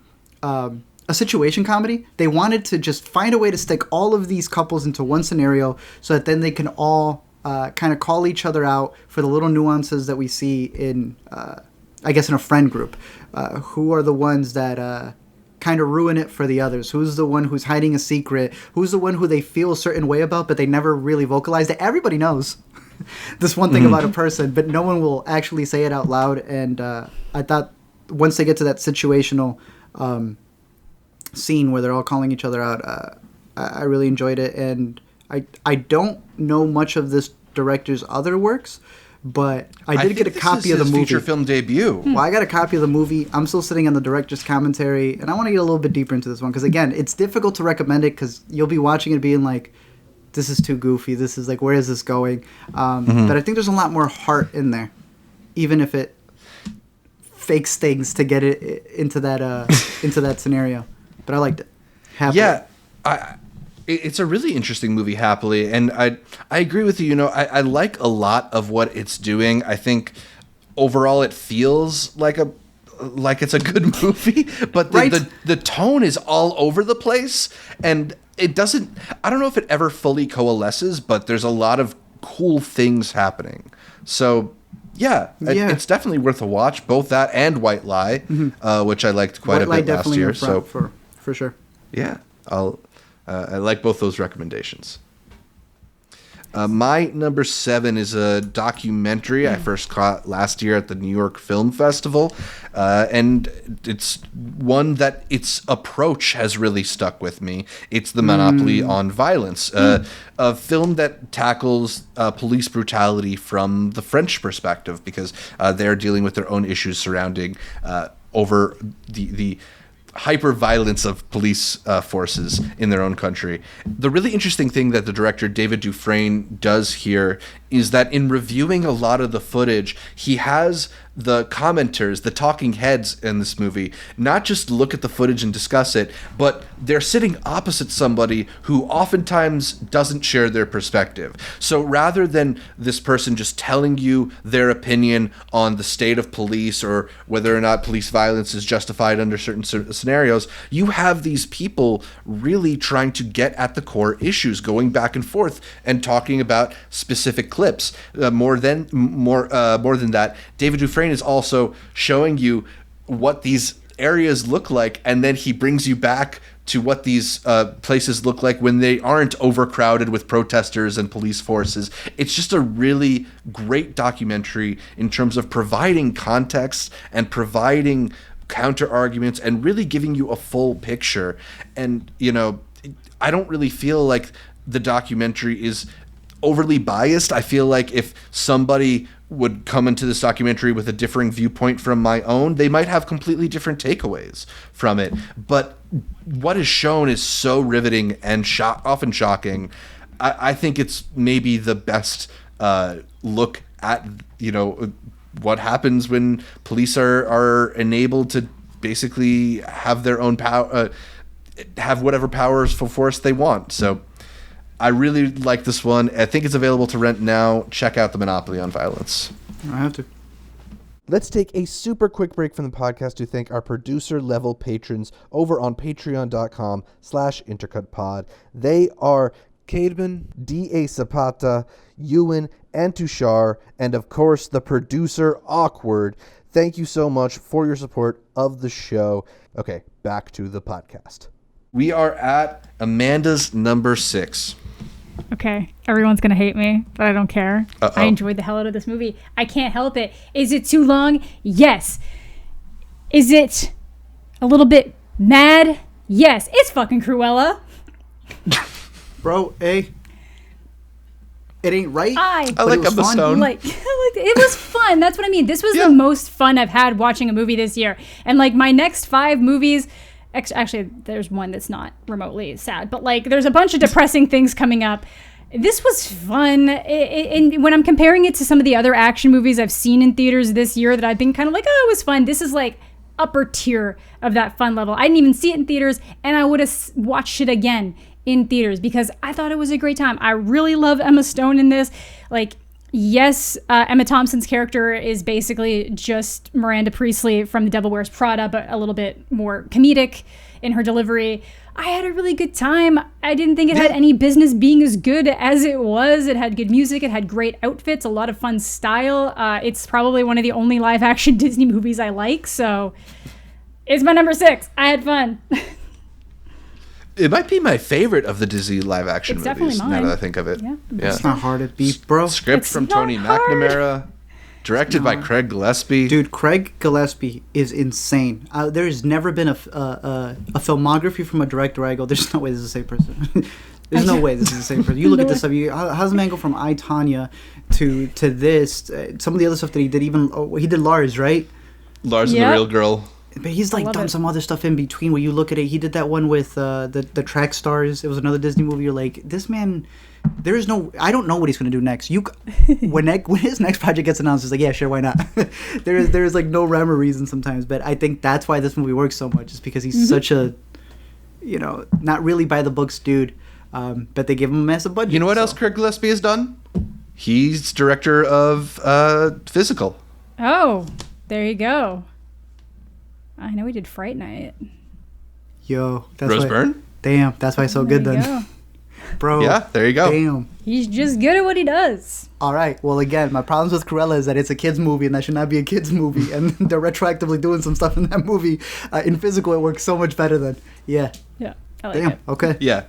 a situation comedy. They wanted to just find a way to stick all of these couples into one scenario so that then they can all kind of call each other out for the little nuances that we see in, I guess, in a friend group. Who are the ones that kind of ruin it for the others? Who's the one who's hiding a secret? Who's the one who they feel a certain way about, but they never really vocalize it? Everybody knows this one thing about a person, but no one will actually say it out loud. And I thought once they get to that situational... scene where they're all calling each other out, I really enjoyed it, and I don't know much of this director's other works, but I did get a copy of the movie. Feature film debut. Well, I got a copy of the movie. I'm still sitting on the director's commentary, and I want to get a little bit deeper into this one because again, it's difficult to recommend it because you'll be watching it being like, this is too goofy. This is like, where is this going? But I think there's a lot more heart in there, even if it fakes things to get it into that scenario. But I liked it. Happily. Yeah, it's a really interesting movie, Happily, and I agree with you. I like a lot of what it's doing. I think overall it feels like like it's a good movie, but the tone is all over the place, and it doesn't. I don't know if it ever fully coalesces, but there's a lot of cool things happening. So. Yeah, it's definitely worth a watch. Both that and White Lie, which I liked quite a bit last year. So for sure. Yeah, I like both those recommendations. My number 7 is a documentary I first caught last year at the New York Film Festival, and it's one that its approach has really stuck with me. It's The Monopoly on Violence, a film that tackles police brutality from the French perspective, because they're dealing with their own issues surrounding over the hyper-violence of police forces in their own country. The really interesting thing that the director David Dufresne does here is that in reviewing a lot of the footage, he has the commenters, the talking heads in this movie, not just look at the footage and discuss it, but they're sitting opposite somebody who oftentimes doesn't share their perspective. So rather than this person just telling you their opinion on the state of police or whether or not police violence is justified under certain scenarios, you have these people really trying to get at the core issues, going back and forth and talking about specific clips. More than that, David Dufresne is also showing you what these areas look like, and then he brings you back to what these places look like when they aren't overcrowded with protesters and police forces. It's just a really great documentary in terms of providing context and providing counter arguments and really giving you a full picture. And, I don't really feel like the documentary is overly biased. I feel like if somebody would come into this documentary with a differing viewpoint from my own, they might have completely different takeaways from it. But what is shown is so riveting and often shocking. I think it's maybe the best look at, what happens when police are enabled to basically have their own power, have whatever powerful force they want. So I really like this one. I think it's available to rent now. Check out The Monopoly on Violence. I have to. Let's take a super quick break from the podcast to thank our producer level patrons over on patreon.com/intercutpod. They are Cademan, D.A. Zapata, Ewan, and Tushar, and of course the producer Awkward. Thank you so much for your support of the show. Okay, back to the podcast. We are at Amanda's number 6. Okay, everyone's going to hate me, but I don't care. Uh-oh. I enjoyed the hell out of this movie. I can't help it. Is it too long? Yes. Is it a little bit mad? Yes. It's fucking Cruella. Bro, it ain't right. I like Emma Stone. It was fun. That's what I mean. This was the most fun I've had watching a movie this year. And my next 5 movies... Actually, there's one that's not remotely sad, but there's a bunch of depressing things coming up. This was fun. And when I'm comparing it to some of the other action movies I've seen in theaters this year that I've been kind of it was fun. This is upper tier of that fun level. I didn't even see it in theaters, and I would have watched it again in theaters because I thought it was a great time. I really love Emma Stone in this. Yes, Emma Thompson's character is basically just Miranda Priestley from The Devil Wears Prada, but a little bit more comedic in her delivery. I had a really good time. I didn't think it had any business being as good as it was. It had good music. It had great outfits, a lot of fun style. It's probably one of the only live-action Disney movies I like, so it's my number 6. I had fun. It might be my favorite of the Disney live-action movies, definitely mine. now that I think of it. Yeah. It's not hard to beat, bro. Script from Tony McNamara, directed by Craig Gillespie. Dude, Craig Gillespie is insane. There's never been a filmography from a director where I go, there's no way this is the same person. There's no way this is the same person. You look at this stuff, how's the man go from I, Tonya to this? Some of the other stuff that he did, he did Lars, right? Lars and the Real Girl. But he's done some other stuff in between where you look at it. He did that one with the Track Stars. It was another Disney movie. You're like, this man, I don't know what he's going to do next. When his next project gets announced, it's yeah, sure, why not? there's no rhyme or reason sometimes. But I think that's why this movie works so much, is because he's such a, not really by the books dude. But they give him a massive budget. You know what else Craig Gillespie has done? He's director of Physical. Oh, there you go. I know he did Fright Night. Yo, Rose Byrne? Damn, that's why he's so good then. Go. Bro. Yeah, there you go. Damn. He's just good at what he does. All right. Well, again, my problems with Cruella is that it's a kid's movie and that should not be a kid's movie. And they're retroactively doing some stuff in that movie. In physical, it works so much better than. Yeah. Yeah. I like Damn. it. Okay. Yeah.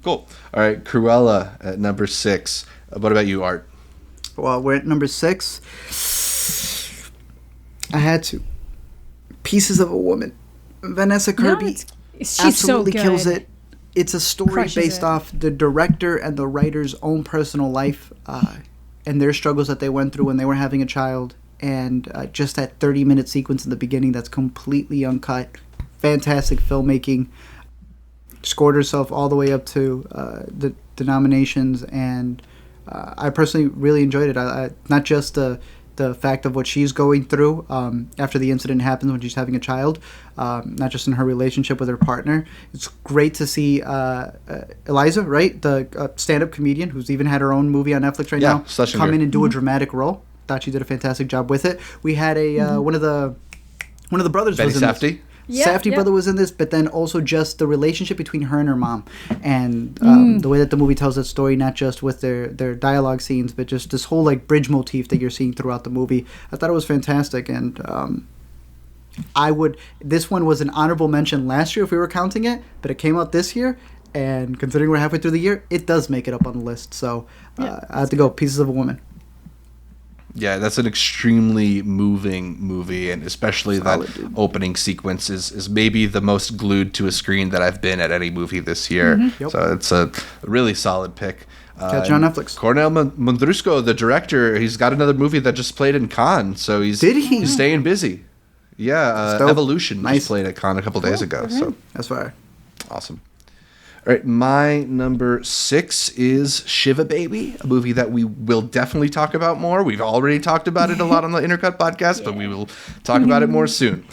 Cool. All right, Cruella at number 6. What about you, Art? Well, we're at number 6. I had to. Pieces of a Woman. Vanessa Kirby she's absolutely so good. kills it. It's a story Crushes based it. off the director and the writer's own personal life and their struggles that they went through when they were having a child. And just that 30-minute sequence in the beginning that's completely uncut. Fantastic filmmaking. Scored herself all the way up to the nominations. And I personally really enjoyed it. I not just the fact of what she's going through after the incident happens when she's having a child, not just in her relationship with her partner. It's great to see Eliza, right, the stand-up comedian who's even had her own movie on Netflix right now, come in and do a dramatic role. Thought she did a fantastic job with it. We had a one of the brothers Betty was in Safdie? this. Yeah, Safdie yeah. brother was in this, but then also just the relationship between her and her mom, and the way that the movie tells that story, not just with their dialogue scenes, but just this whole like bridge motif that you're seeing throughout the movie. I thought it was fantastic, and this one was an honorable mention last year if we were counting it, but it came out this year, and considering we're halfway through the year, it does make it up on the list. So I have to go Pieces of a Woman. Yeah, that's an extremely moving movie, and especially Solid, that dude. opening sequence is maybe the most glued to a screen that I've been at any movie this year. Yep. So it's a really solid pick. Catch it on Netflix. Cornel Mundrusco, the director, he's got another movie that just played in Cannes, so he's staying busy. Yeah, That's dope. Evolution Nice. just played at Cannes a couple days ago. So That's fire. awesome. All right, my number 6 is Shiva Baby, a movie that we will definitely talk about more. We've already talked about it a lot on the Intercut podcast, but we will talk about it more soon.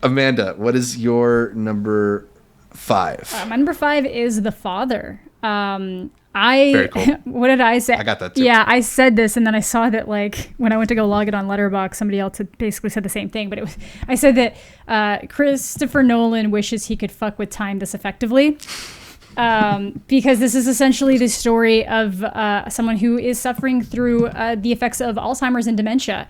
Amanda, what is your number 5? My number 5 is The Father. Very cool. What did I say? I got that too. Yeah, I said this, and then I saw that like when I went to go log it on Letterboxd, somebody else had basically said the same thing. But I said that Christopher Nolan wishes he could fuck with time this effectively, because this is essentially the story of someone who is suffering through the effects of Alzheimer's and dementia.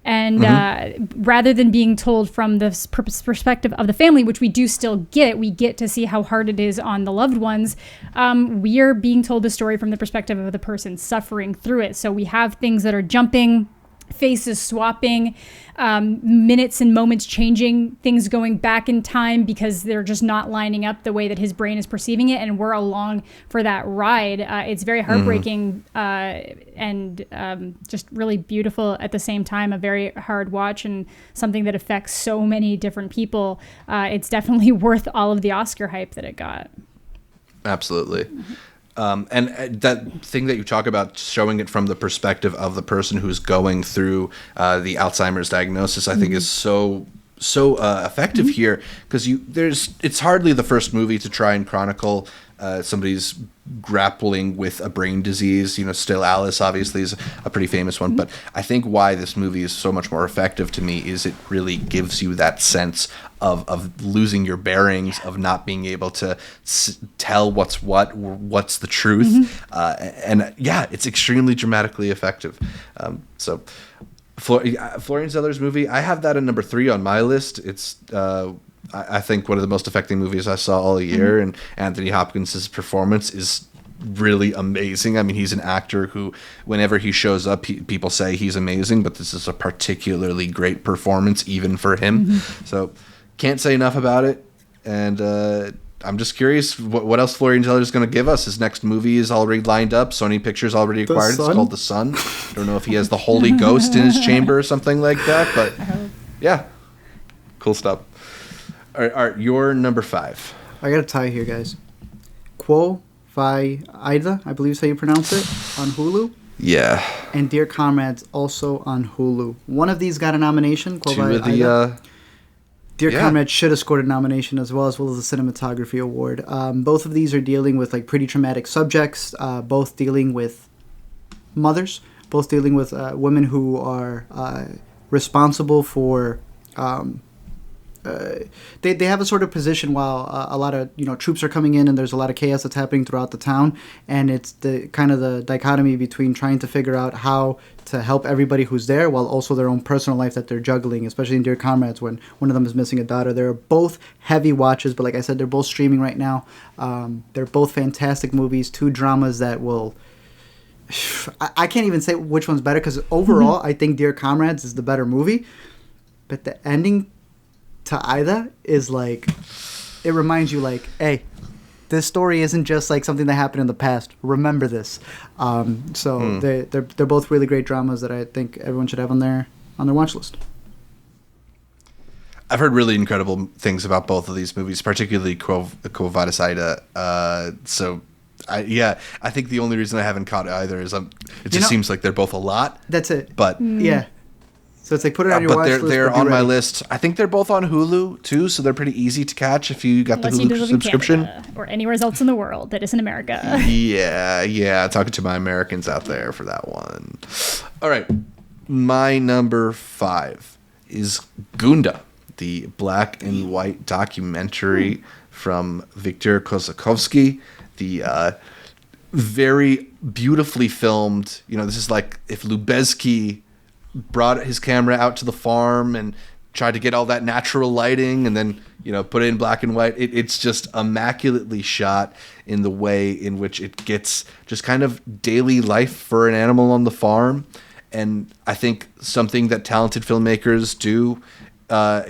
And rather than being told from the perspective of the family, which we do still get, we get to see how hard it is on the loved ones. We are being told the story from the perspective of the person suffering through it. So we have things that are jumping, faces swapping, minutes and moments changing, things going back in time because they're just not lining up the way that his brain is perceiving it, and we're along for that ride. It's very heartbreaking and just really beautiful at the same time, a very hard watch and something that affects so many different people. It's definitely worth all of the Oscar hype that it got. Absolutely. And that thing that you talk about, showing it from the perspective of the person who's going through the Alzheimer's diagnosis, I think is so effective here, because it's hardly the first movie to try and chronicle somebody's grappling with a brain disease. Still Alice obviously is a pretty famous one, but I think why this movie is so much more effective to me is it really gives you that sense of losing your bearings, of not being able to tell what's the truth. And yeah, it's extremely dramatically effective. So Florian Zeller's movie, I have that at number 3 on my list. It's I think one of the most affecting movies I saw all year, and Anthony Hopkins' performance is really amazing. I mean, he's an actor who, whenever he shows up, people say he's amazing, but this is a particularly great performance even for him. So can't say enough about it, and I'm just curious what else Florian Zeller is going to give us. His next movie is already lined up. Sony Pictures already acquired it. It's called The Sun. I don't know if he has the Holy Ghost in his chamber or something like that, but yeah, cool stuff. All right, Art, your number 5. I got a tie here, guys. Quo Vai Aida, I believe is how you pronounce it, on Hulu. Yeah. And Dear Comrades, also on Hulu. One of these got a nomination. Quo Vai Aida. Dear Comrades should have scored a nomination as well as the Cinematography Award. Both of these are dealing with like pretty traumatic subjects, both dealing with mothers, both dealing with women who are responsible for they have a sort of position while a lot of troops are coming in and there's a lot of chaos that's happening throughout the town, and it's the kind of the dichotomy between trying to figure out how to help everybody who's there while also their own personal life that they're juggling, especially in Dear Comrades when one of them is missing a daughter. They're both heavy watches, but like I said, they're both streaming right now. They're both fantastic movies, two dramas that will... I can't even say which one's better because overall I think Dear Comrades is the better movie, but the ending to Aida is like, it reminds you like, hey, this story isn't just like something that happened in the past. Remember this. They're both really great dramas that I think everyone should have on their watch list. I've heard really incredible things about both of these movies, particularly Vadis Aida. I think the only reason I haven't caught either is it just seems like they're both a lot. That's it. But yeah. So it's like put it on your watch list. But they're on my list. I think they're both on Hulu too, so they're pretty easy to catch if you got the Hulu subscription. Or anywhere else in the world that isn't America. Yeah. Talking to my Americans out there for that one. All right. My number 5 is Gunda, the black and white documentary from Viktor Kosakovsky. The very beautifully filmed, this is like if Lubezki brought his camera out to the farm and tried to get all that natural lighting and then, put it in black and white. It's just immaculately shot in the way in which it gets just kind of daily life for an animal on the farm. And I think something that talented filmmakers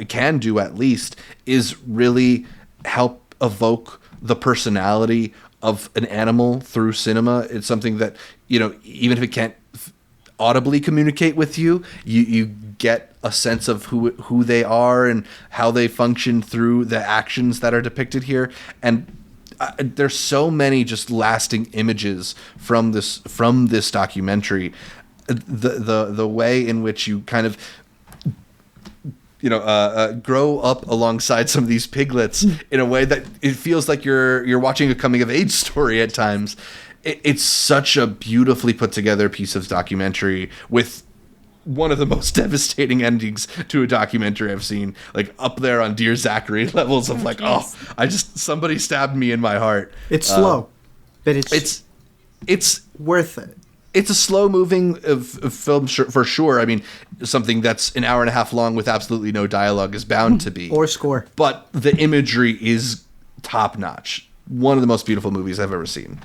can do at least, is really help evoke the personality of an animal through cinema. It's something that, even if it can't audibly communicate with you, you get a sense of who they are and how they function through the actions that are depicted here. And there's so many just lasting images from this documentary. The way in which you kind of grow up alongside some of these piglets in a way that it feels like you're watching a coming of age story at times. It's such a beautifully put together piece of documentary with one of the most devastating endings to a documentary I've seen, like up there on Dear Zachary levels of somebody stabbed me in my heart. It's slow, but it's worth it. It's a slow-moving film for sure. I mean, something that's an hour and a half long with absolutely no dialogue is bound to be. Or score. But the imagery is top-notch. One of the most beautiful movies I've ever seen.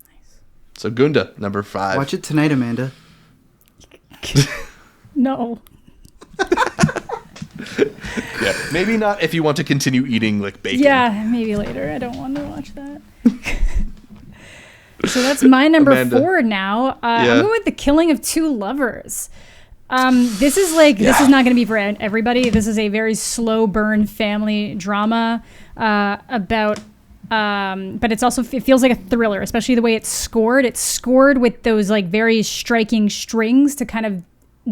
Nice. So Gunda, number 5. Watch it tonight, Amanda. No. Yeah, maybe not if you want to continue eating like bacon. Yeah, maybe later. I don't want to watch that. So that's my number Amanda. 4 now. I'm going with The Killing of Two Lovers. This is not going to be for everybody. This is a very slow burn family drama about, but it feels like a thriller, especially the way it's scored. It's scored with those like very striking strings to kind of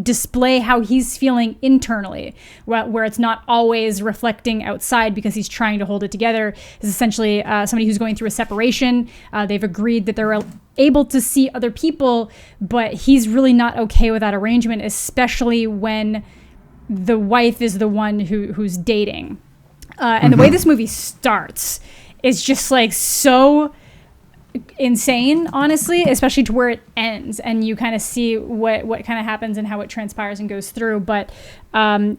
display how he's feeling internally, where it's not always reflecting outside because he's trying to hold it together. Is essentially somebody who's going through a separation. They've agreed that they're able to see other people, but he's really not okay with that arrangement, especially when the wife is the one who's dating. And the way this movie starts is just like so insane, honestly, especially to where it ends, and you kind of see what kind of happens and how it transpires and goes through. But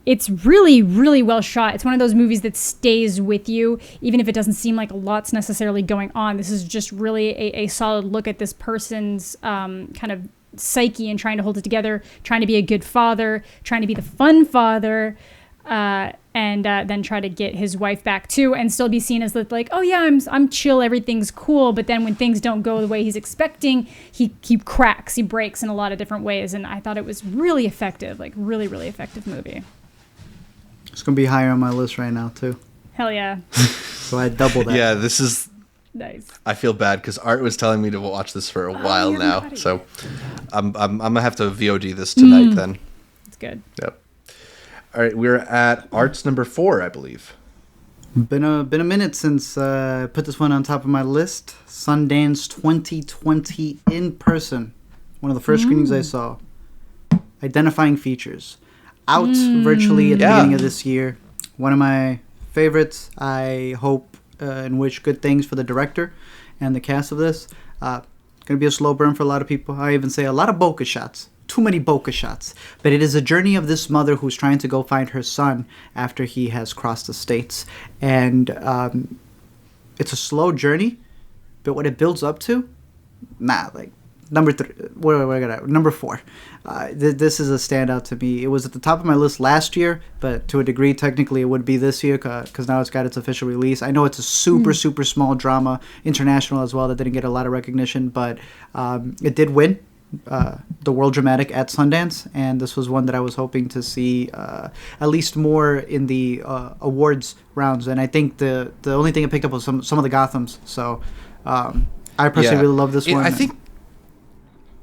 it's really, really well shot. It's one of those movies that stays with you, even if it doesn't seem like a lot's necessarily going on. This is just really a solid look at this person's kind of psyche and trying to hold it together, trying to be a good father, trying to be the fun father, and then try to get his wife back too, and still be seen as like, oh yeah, I'm chill, everything's cool. But then when things don't go the way he's expecting, he cracks, he breaks in a lot of different ways. And I thought it was really effective, like really, really effective movie. It's gonna be higher on my list right now too. Hell yeah! So I doubled that. Yeah, this is nice. I feel bad because Art was telling me to watch this for a while now, so I'm gonna have to VOD this tonight. Then it's good. Yep. All right, we're at Art's number 4, I believe. Been a minute since I put this one on top of my list. Sundance 2020 in person. One of the first screenings I saw. Identifying Features. Out virtually at the beginning of this year. one of my favorites. I hope and wish good things for the director and the cast of this. Going to be a slow burn for a lot of people. I even say a lot of bokeh shots. Too many bokeh shots. But it is a journey of this mother who's trying to go find her son after he has crossed the states. And it's a slow journey, but what it builds up to, number 3. Number 4. This is a standout to me. It was at the top of my list last year, but to a degree, technically, it would be this year because now it's got its official release. I know it's a super small drama, international as well, that didn't get a lot of recognition, but it did win the World Dramatic at Sundance, and this was one that I was hoping to see at least more in the awards rounds. And I think the only thing I picked up was some of the Gothams. So I personally really love this one. I think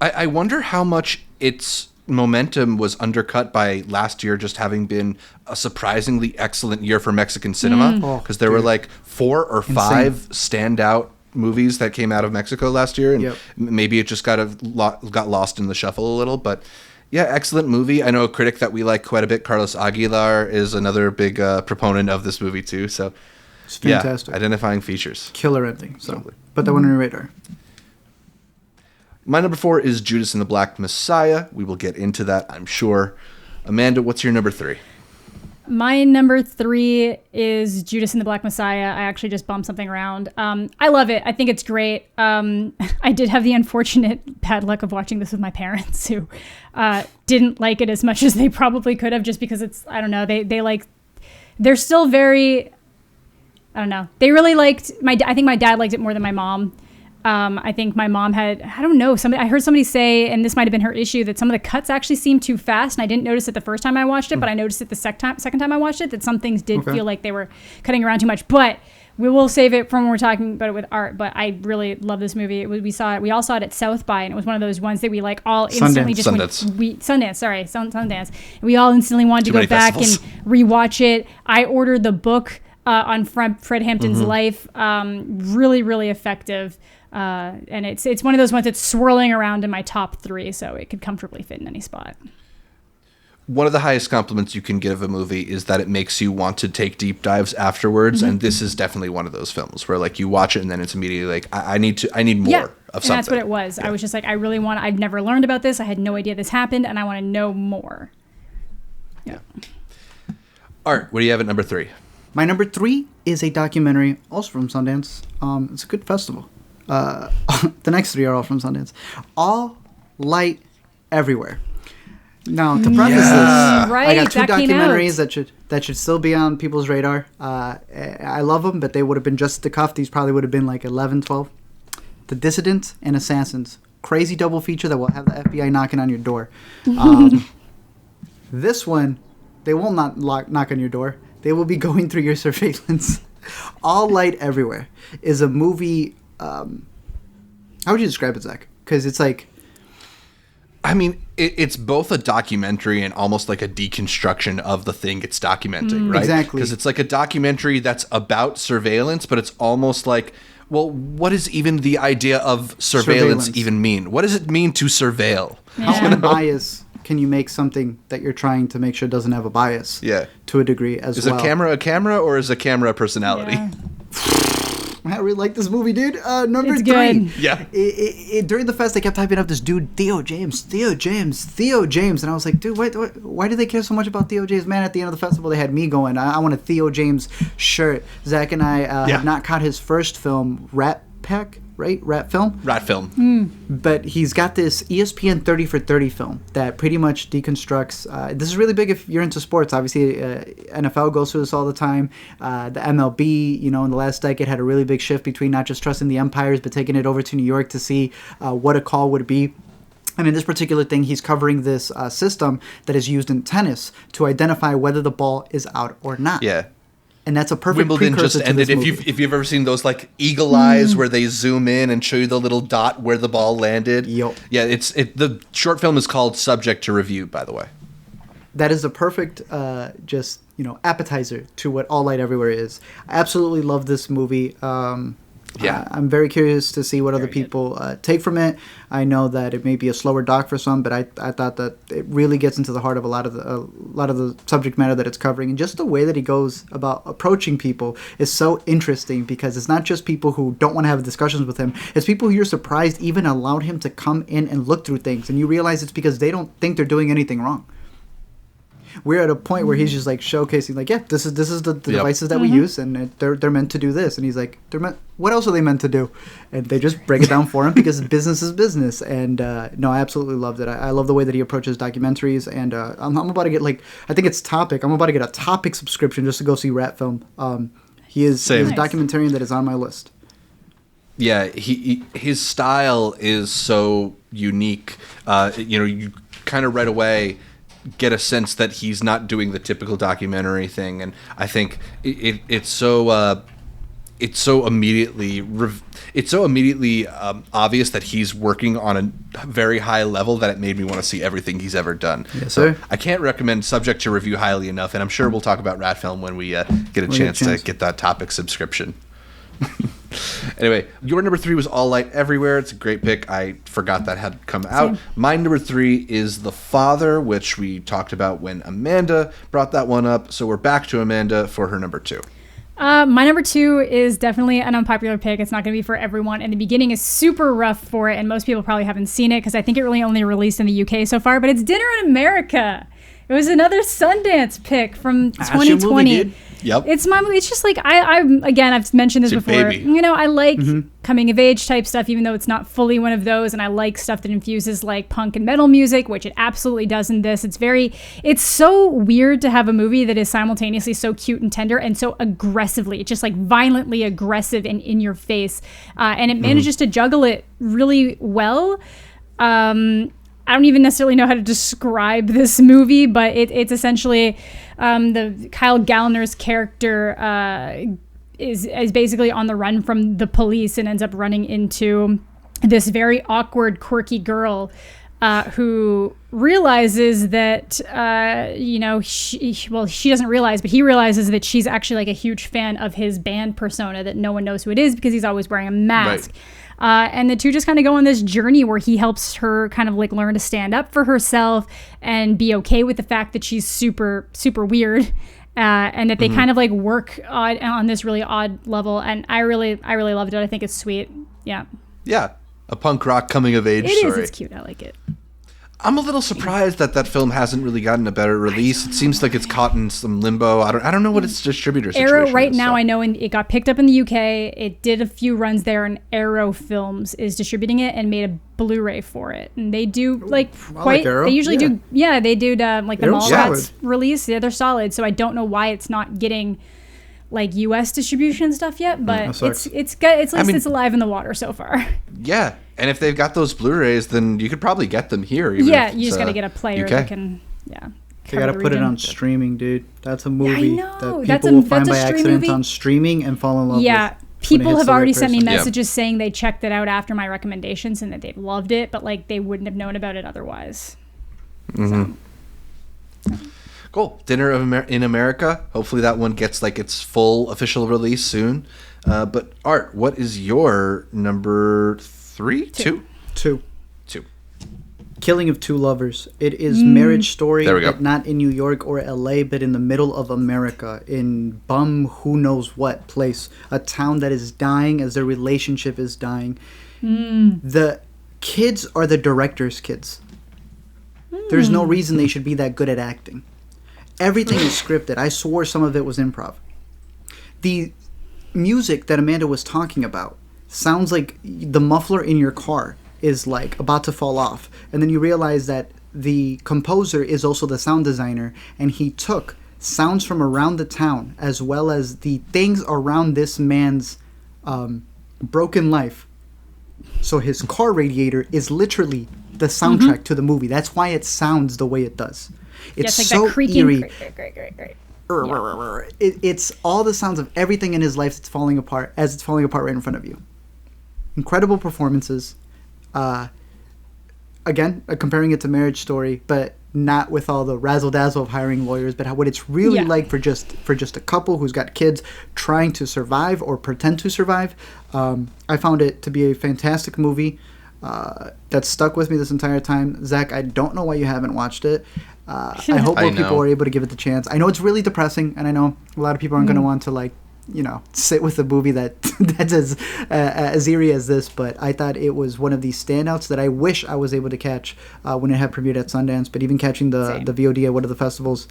I wonder how much its momentum was undercut by last year just having been a surprisingly excellent year for Mexican cinema, because there were like 4 or 5 standout movies that came out of Mexico last year, and maybe it just got lost in the shuffle a little. But yeah, excellent movie. I know a critic that we like quite a bit, Carlos Aguilar, is another big proponent of this movie too. So it's fantastic. Yeah, identifying features, killer ending. So put that one on your radar. My number 4 is Judas and the Black Messiah. We will get into that, I'm sure. Amanda, what's your number 3? My number 3 is Judas and the Black Messiah. I actually just bumped something around. I love it. I think it's great. I did have the unfortunate bad luck of watching this with my parents, who didn't like it as much as they probably could have, just because it's, I don't know, they're still very, I don't know. They really liked, I think my dad liked it more than my mom. I think my mom had, I don't know, I heard somebody say, and this might have been her issue, that some of the cuts actually seemed too fast, and I didn't notice it the first time I watched it, but I noticed it the second time I watched it, that some things did feel like they were cutting around too much. But we will save it from when we're talking about it with art. But I really love this movie. We all saw it at South by, and it was one of those ones that we like all instantly Sundance. We all instantly wanted to go back and rewatch it. I ordered the book on Fred Hampton's life. Really, really effective. And it's one of those ones that's swirling around in my top 3, so it could comfortably fit in any spot. One of the highest compliments you can give a movie is that it makes you want to take deep dives afterwards, and this is definitely one of those films where like you watch it and then it's immediately like I need more of something. And that's what it was. Yeah. I was just like, I've never learned about this. I had no idea this happened, and I want to know more. Yeah. Art, what do you have at number 3? My number 3 is a documentary, also from Sundance. It's a good festival. The next 3 are all from Sundance. All Light Everywhere. Now, to preface this, I got 2 documentaries that should still be on people's radar. I love them, but they would have been just the cuff. These probably would have been like 11, 12. The Dissidents and Assassins. Crazy double feature that will have the FBI knocking on your door. This one, they will not knock on your door. They will be going through your surveillance. All Light Everywhere is a movie. How would you describe it, Zach? Because it's like, I mean, it's both a documentary and almost like a deconstruction of the thing it's documenting, right? Exactly. Because it's like a documentary that's about surveillance, but it's almost like, well, what does even the idea of surveillance even mean? What does it mean to surveil? Yeah. How unbiased can you make something that you're trying to make sure doesn't have a bias? Yeah. To a degree as well. Is a camera or is a camera a personality? Yeah. I really like this movie, dude. Number it's 3. Good. Yeah. During the fest, they kept typing up this dude, Theo James. And I was like, dude, why do they care so much about Theo James? Man, at the end of the festival, they had me going, I want a Theo James shirt. Zach and I have not caught his first film, Rat Pack, right? Rat Film? Rat Film. But he's got this ESPN 30 for 30 film that pretty much deconstructs. This is really big if you're into sports. Obviously, NFL goes through this all the time. The MLB, in the last decade had a really big shift between not just trusting the umpires, but taking it over to New York to see what a call would be. And in this particular thing, he's covering this system that is used in tennis to identify whether the ball is out or not. Yeah. And that's a perfect Wimbledon precursor just to ended. this movie. If you've ever seen those like eagle eyes where they zoom in and show you the little dot where the ball landed. Yep. Yeah, the short film is called Subject to Review, by the way. That is the perfect appetizer to what All Light Everywhere is. I absolutely love this movie. Yeah. I'm very curious to see what other Very people take from it. I know that it may be a slower doc for some, but I thought that it really gets into the heart of a lot of the subject matter that it's covering, and just the way that he goes about approaching people is so interesting, because it's not just people who don't want to have discussions with him. It's people who you're surprised even allowed him to come in and look through things, and you realize it's because they don't think they're doing anything wrong. We're at a point where he's just like showcasing, like, yeah, this is the devices that we use, and they're meant to do this. And he's like, what else are they meant to do? And they just break it down for him, because business is business. And no, I absolutely loved it. I love the way that he approaches documentaries. And I'm about to get, like, I think it's Topic. I'm about to get a Topic subscription just to go see Rat Film. He's a documentarian that is on my list. Yeah, his style is so unique. You kind of right away get a sense that he's not doing the typical documentary thing, and I think it's so immediately obvious that he's working on a very high level that it made me want to see everything he's ever done. Yes, so sir. I can't recommend Subject to Review highly enough, and I'm sure we'll talk about Rat Film when we get a chance to get that Topic subscription. Anyway, your number 3 was All Light Everywhere. It's a great pick. I forgot that had come out. Same. My number 3 is The Father, which we talked about when Amanda brought that one up. So we're back to Amanda for her number 2. My number 2 is definitely an unpopular pick. It's not going to be for everyone, and the beginning is super rough for it, and most people probably haven't seen it because I think it really only released in the UK so far, but it's Dinner in America. It was another Sundance pick from 2020. Movie, dude. Yep. It's my movie. It's just like I've mentioned this It's before. baby. You know, I like coming of age type stuff, even though it's not fully one of those. And I like stuff that infuses like punk and metal music, which it absolutely does in this. It's so weird to have a movie that is simultaneously so cute and tender and so aggressively, it's just like violently aggressive and in your face, and it manages to juggle it really well. I don't even necessarily know how to describe this movie, but it's essentially the Kyle Gallner's character is basically on the run from the police and ends up running into this very awkward, quirky girl who realizes that, she doesn't realize, but he realizes that she's actually like a huge fan of his band persona, that no one knows who it is because he's always wearing a mask. Right. And the two just kind of go on this journey where he helps her kind of like learn to stand up for herself and be okay with the fact that she's super, super weird. And that they kind of like work on this really odd level. And I really loved it. I think it's sweet. Yeah. Yeah. A punk rock coming of age story. It is. It's cute. I like it. I'm a little surprised that film hasn't really gotten a better release. It seems like it's caught in some limbo. I don't know what its distributor situation Arrow right is, now, so. I know it got picked up in the UK. It did a few runs there, and Arrow Films is distributing it and made a Blu-ray for it. And they do like quite. Arrow. They usually do. Yeah, they do like the Arrow's Mallrats solid. release. Yeah, they're solid. So I don't know why it's not getting like US distribution and stuff yet, but it's it's alive in the water so far. Yeah, and if they've got those Blu-rays, then you could probably get them here. Even Yeah, if you just it's, got to get a player UK. that can. Yeah. They gotta cover the put it region. on streaming, dude. That's a movie know. that That's people a- will find that's a by stream accident movie. on streaming and fall in love with. Yeah, when it people hits have the right already sent me person. messages saying they checked it out after my recommendations and that they loved it, but like they wouldn't have known about it otherwise. Cool. Dinner in America. Hopefully that one gets like its full official release soon. But Art, what is your number 3? 2? 2. 2. Killing of Two Lovers. It is marriage story, There we go. but not in New York or LA, but in the middle of America, in bum who knows what place, a town that is dying as their relationship is dying. The kids are the director's kids. There's no reason they should be that good at acting. Everything is scripted. I swore some of it was improv. The music that Amanda was talking about sounds like the muffler in your car is like about to fall off, and then you realize that the composer is also the sound designer, and he took sounds from around the town as well as the things around this man's broken life. So his car radiator is literally the soundtrack to the movie. That's why it sounds the way it does. It's Like so that creaking. eerie. Great. It's all the sounds of everything in his life that's falling apart as it's falling apart right in front of you. Incredible performances. again, comparing it to Marriage Story, but not with all the razzle dazzle of hiring lawyers, but what it's really like for just a couple who's got kids trying to survive or pretend to survive. I found it to be a fantastic movie that stuck with me this entire time. Zach, I don't know why you haven't watched it. I hope more people are able to give it the chance. I know it's really depressing, and I know a lot of people aren't going to want to, like, you know, sit with a movie that's as eerie as this, but I thought it was one of these standouts that I wish I was able to catch when it had premiered at Sundance. But even catching the VOD at one of the festivals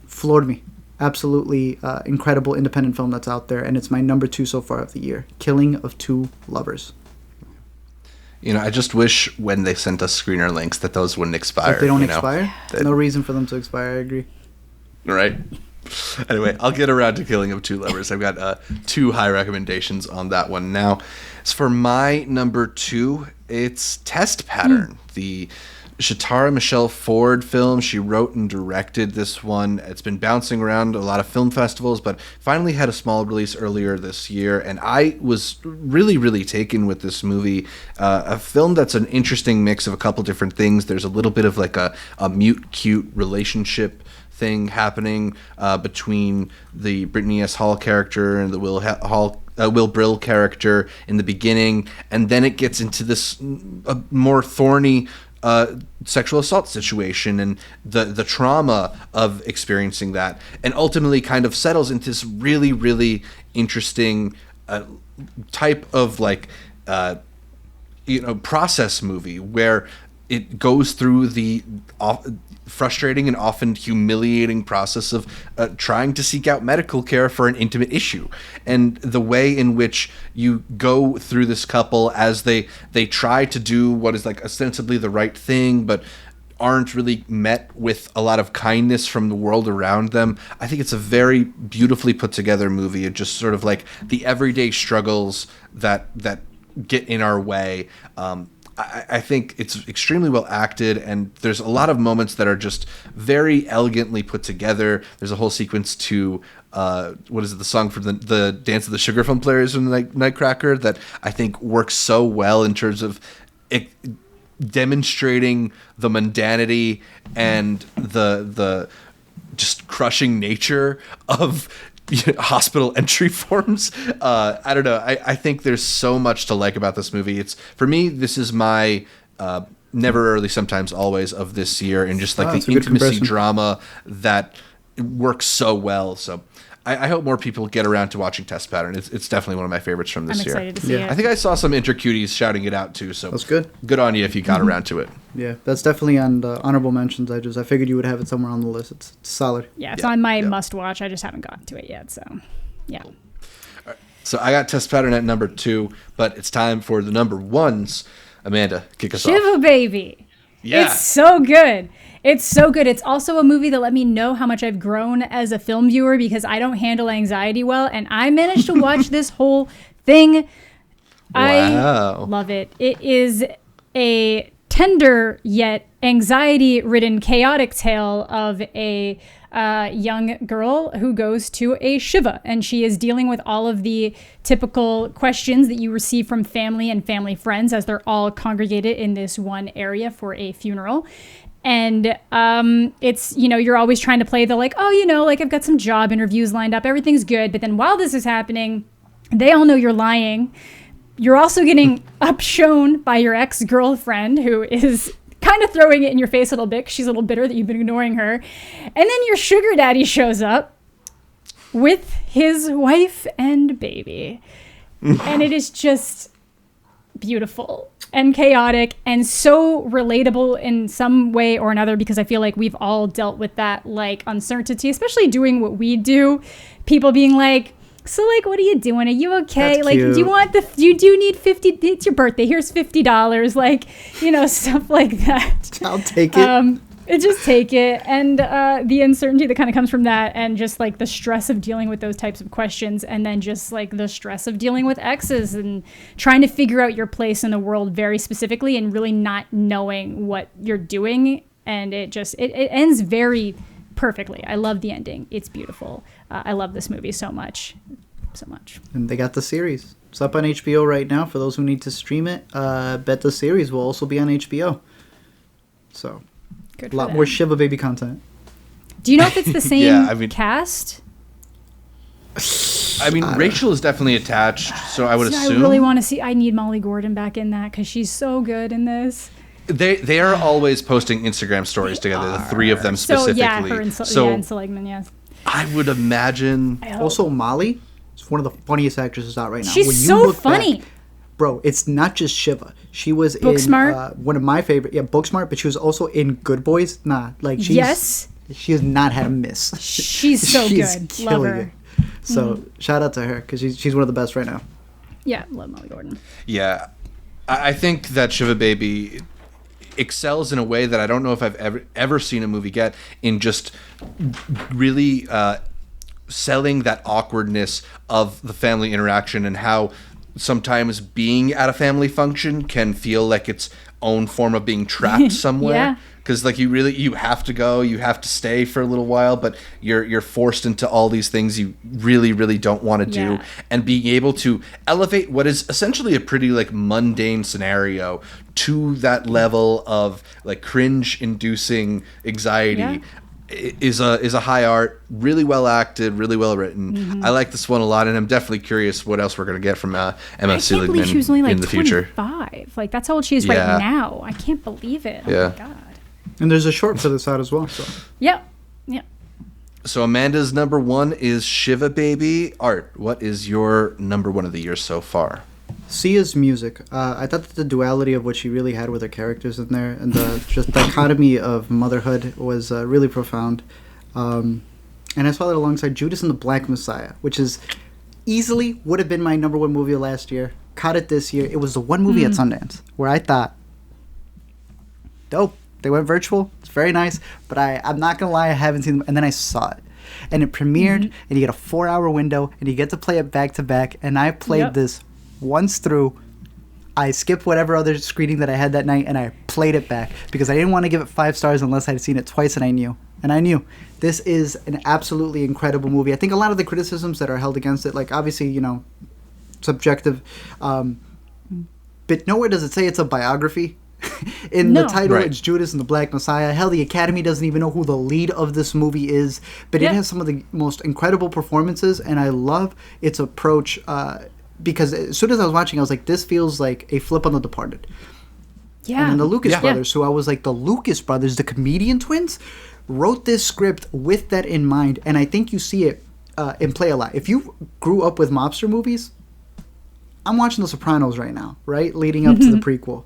floored me. Absolutely incredible independent film that's out there, and it's my number 2 so far of the year. Killing of Two Lovers. You know, I just wish when they sent us screener links that those wouldn't expire. If they don't expire? No reason for them to expire, I agree. Right. Anyway, I'll get around to Killing of Two Lovers. I've got 2 high recommendations on that one. Now, as for my number 2, it's Test Pattern, the Shatara Michelle Ford film. She wrote and directed this one. It's been bouncing around a lot of film festivals, but finally had a small release earlier this year, and I was really, really taken with this movie. A film that's an interesting mix of a couple different things. There's a little bit of like a mute-cute relationship thing happening between the Brittany S. Hall character and the Will Brill character in the beginning, and then it gets into this more thorny sexual assault situation and the trauma of experiencing that, and ultimately kind of settles into this really, really interesting type of like process movie where it goes through the frustrating and often humiliating process of trying to seek out medical care for an intimate issue, and the way in which you go through this couple as they try to do what is like ostensibly the right thing but aren't really met with a lot of kindness from the world around them. I think it's a very beautifully put together movie. It just sort of like the everyday struggles that get in our way. I think it's extremely well acted, and there's a lot of moments that are just very elegantly put together. There's a whole sequence to the song from the Dance of the Sugarphone Players from the Nightcracker that I think works so well in terms of it demonstrating the mundanity and the just crushing nature of hospital entry forms. I don't know. I think there's so much to like about this movie. For me, this is my never, early, sometimes, always of this year, and just like the intimacy drama that works so well. So I hope more people get around to watching Test Pattern. It's definitely one of my favorites from this year. I'm excited to see it. I think I saw some intercuties shouting it out too. So that's good. Good on you if you got around to it. Yeah, that's definitely on the honorable mentions. I figured you would have it somewhere on the list. It's solid. Yeah, it's on my must watch. I just haven't gotten to it yet. So, yeah. Cool. All right. So I got Test Pattern at number 2, but it's time for the number 1s. Amanda, kick us off. Shiva Baby. Yeah. It's so good. It's so good. It's also a movie that let me know how much I've grown as a film viewer because I don't handle anxiety well, and I managed to watch this whole thing. Wow. I love it. It is a tender yet anxiety-ridden, chaotic tale of a young girl who goes to a Shiva, and she is dealing with all of the typical questions that you receive from family and family friends as they're all congregated in this one area for a funeral. And it's, you're always trying to play the like, I've got some job interviews lined up. Everything's good. But then while this is happening, they all know you're lying. You're also getting upshown by your ex-girlfriend who is kind of throwing it in your face a little bit 'cause she's a little bitter that you've been ignoring her. And then your sugar daddy shows up with his wife and baby. And it is just beautiful and chaotic and so relatable in some way or another, because I feel like we've all dealt with that like uncertainty, especially doing what we do. People being like, so like, what are you doing? Are you okay? That's like, cute. do you need 50? It's your birthday. Here's $50. Like, stuff like that. I'll take it. Just take it. And the uncertainty that kind of comes from that, and just like the stress of dealing with those types of questions, and then just like the stress of dealing with exes and trying to figure out your place in the world very specifically and really not knowing what you're doing. And it ends very perfectly. I love the ending. It's beautiful. I love this movie so much. And they got the series. It's up on HBO right now for those who need to stream it. Bet the series will also be on HBO. So Good a lot for more them. Shiva Baby content. Do you know if it's the same Yeah, I mean- cast? I mean, Rachel is definitely attached, so I would See, assume I really want to see. I need Molly Gordon back in that because she's so good in this. they are always posting Instagram stories together. The three of them specifically. So yeah, her and Seligman, yes. I would imagine. I hope. Also, Molly is one of the funniest actresses out right now. She's When you so look funny. back, bro, it's not just Shiva. She was Booksmart? in one of my favorite, Booksmart, but she was also in Good Boys. Yes. She has not had a miss. She's so good. Love killing her. it. So shout out to her because she's one of the best right now. Yeah, love Molly Gordon. Yeah, I think that Shiva Baby excels in a way that I don't know if I've ever seen a movie get in just really selling that awkwardness of the family interaction and how sometimes being at a family function can feel like its own form of being trapped somewhere. Yeah. Because like you have to go, you have to stay for a little while, but you're forced into all these things you really don't want to do, Yeah. and being able to elevate what is essentially a pretty like mundane scenario to that level of like cringe-inducing anxiety. Yeah. Is a high art, really well acted, really well written. Mm-hmm. I like this one a lot, and I'm definitely curious what else we're gonna get from Emma I can't Seligman believe she was only like in the future. 25. Like that's how old she is Yeah. right now. I can't believe it. Oh Yeah. my god. And there's a short for this out as well. So Yep. Yep. So Amanda's number one is Shiva Baby. Art, what is your number one of the year so far? Sia's music. I thought that the duality of what she really had with her characters in there and the just dichotomy of motherhood was really profound. And I saw that alongside Judas and the Black Messiah, which is easily would have been my number one movie of last year. Caught it this year. It was the one movie at Sundance where I thought, dope. They went virtual. It's very nice. But I'm not going to lie, I haven't seen them. And then I saw it. And it premiered, and you get a 4-hour window, and you get to play it back to back. And I played this once through. I skipped whatever other screening that I had that night, and I played it back because I didn't want to give it 5 stars unless I'd seen it twice, and I knew. This is an absolutely incredible movie. I think a lot of the criticisms that are held against it, like obviously, subjective, but nowhere does it say it's a biography. In the title, it's Judas and the Black Messiah. Hell, the Academy doesn't even know who the lead of this movie is, but it has some of the most incredible performances, and I love its approach because as soon as I was watching, I was like, this feels like a flip on The Departed. Yeah. And then the Lucas brothers, who I was like, the Lucas brothers, the comedian twins, wrote this script with that in mind, and I think you see it in play a lot. If you grew up with mobster movies, I'm watching The Sopranos right now, right? Leading up to the prequel.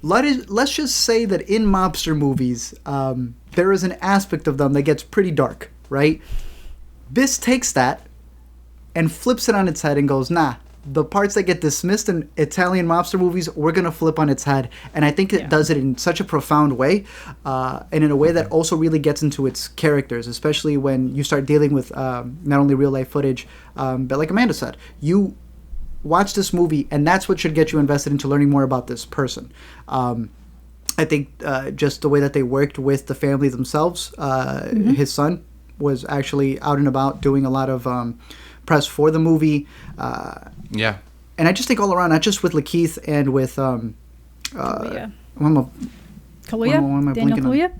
Let's just say that in mobster movies, there is an aspect of them that gets pretty dark, right? This takes that and flips it on its head and goes, nah, the parts that get dismissed in Italian mobster movies, we're going to flip on its head. And I think it does it in such a profound way, and in a way that also really gets into its characters, especially when you start dealing with not only real-life footage, but like Amanda said, you watch this movie, and that's what should get you invested into learning more about this person. I think just the way that they worked with the family themselves, his son was actually out and about doing a lot of press for the movie. Yeah. And I just think all around, not just with Lakeith and with Kaluuya. Kaluuya? Daniel Kaluuya?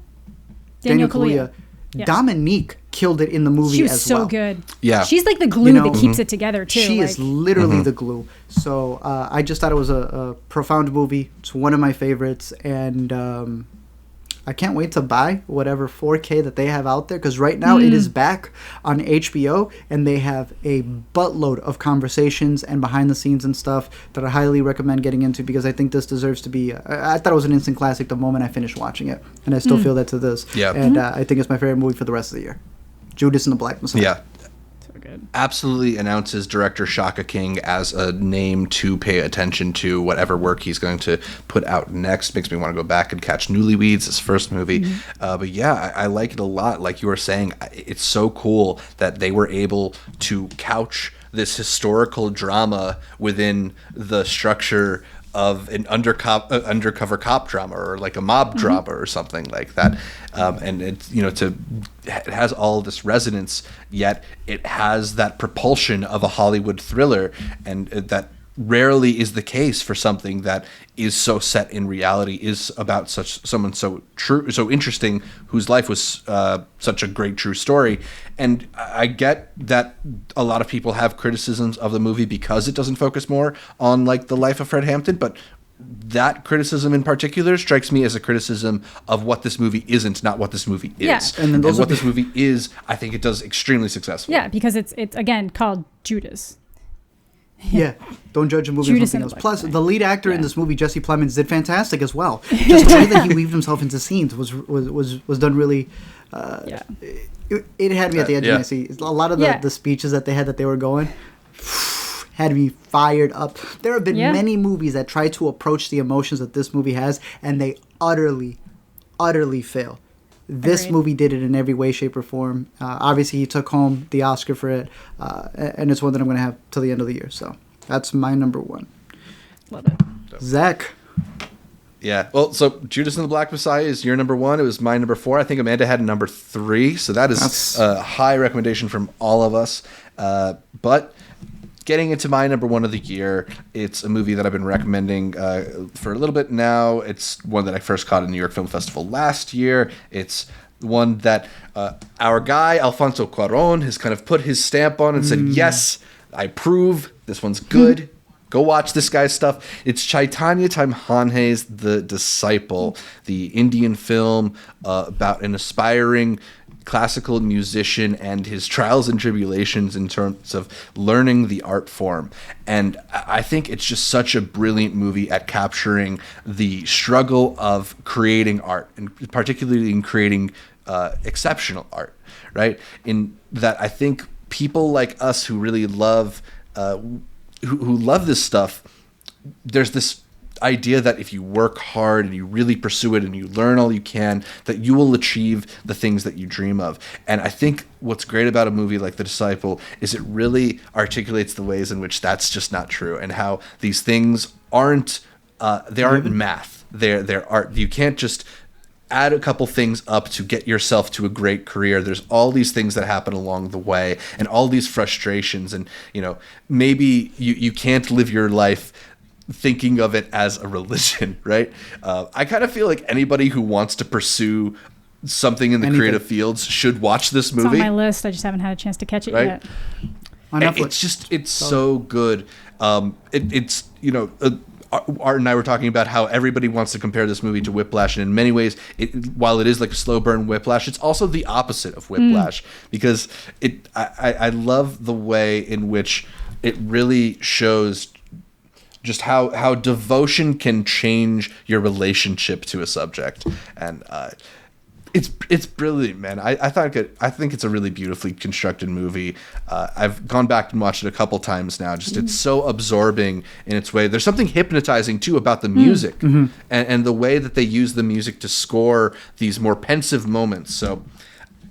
Daniel Kaluuya. Yes. Dominique killed it in the movie She was as so well. good. Yeah. She's like the glue that keeps it together, too. She is literally the glue. So I just thought it was a profound movie. It's one of my favorites. And I can't wait to buy whatever 4K that they have out there. Because right now it is back on HBO. And they have a buttload of conversations and behind the scenes and stuff that I highly recommend getting into. Because I think this deserves to be... I thought it was an instant classic the moment I finished watching it. And I still feel that to this. Yeah. And I think it's my favorite movie for the rest of the year. Judas and the Black Messiah. Yeah. So good. Absolutely announces director Shaka King as a name to pay attention to whatever work he's going to put out next. Makes me want to go back and catch Newlyweds, his first movie. But yeah, I like it a lot. Like you were saying, it's so cool that they were able to couch this historical drama within the structure of an undercover cop drama or like a mob drama or something like that, and it it has all this resonance, yet it has that propulsion of a Hollywood thriller, and that rarely is the case for something that is so set in reality, is about someone so true, so interesting, whose life was such a great true story. And I get that a lot of people have criticisms of the movie because it doesn't focus more on like the life of Fred Hampton, but that criticism in particular strikes me as a criticism of what this movie isn't, not what this movie is. Yeah. And what this movie is, I think it does extremely successfully. Yeah, because it's again called Judas. Yeah, don't judge a movie Judas on in something the else. Black Plus, the lead actor in Yeah. this movie, Jesse Plemons, did fantastic as well. Just the way that he weaved himself into scenes was done really. Yeah. It had me at the edge of my seat. A lot of the speeches that they had that they were going had me fired up. There have been many movies that try to approach the emotions that this movie has, and they utterly fail. This Agreed. movie did it in every way, shape, or form. Obviously, he took home the Oscar for it, and it's one that I'm going to have till the end of the year. So that's my number one. Love it. Zach. Yeah. Well, so Judas and the Black Messiah is your number one. It was my number four. I think Amanda had number three. So that's a high recommendation from all of us. But getting into my number one of the year, it's a movie that I've been recommending for a little bit now. It's one that I first caught in New York Film Festival last year. It's one that our guy, Alfonso Cuarón, has kind of put his stamp on and said, yes, I approve. This one's good. Go watch this guy's stuff. It's Chaitanya Taimhanhe's The Disciple, the Indian film about an aspiring classical musician and his trials and tribulations in terms of learning the art form. And I think it's just such a brilliant movie at capturing the struggle of creating art, and particularly in creating exceptional art, right? In that I think people like us who really love who love this stuff, there's this idea that if you work hard and you really pursue it and you learn all you can, that you will achieve the things that you dream of. And I think what's great about a movie like The Disciple is it really articulates the ways in which that's just not true, and how these things aren't math. They're art. You can't just add a couple things up to get yourself to a great career. There's all these things that happen along the way, and all these frustrations, and maybe you can't live your life thinking of it as a religion, right? I kind of feel like anybody who wants to pursue something in the creative fields should watch this movie. It's on my list. I just haven't had a chance to catch it yet. On Netflix. It's so good. Art and I were talking about how everybody wants to compare this movie to Whiplash, and in many ways, while it is like a slow burn Whiplash, it's also the opposite of Whiplash, because I love the way in which it really shows just how devotion can change your relationship to a subject, and it's brilliant, man. I think it's a really beautifully constructed movie. I've gone back and watched it a couple times now. Just it's so absorbing in its way. There's something hypnotizing too about the music, and the way that they use the music to score these more pensive moments. So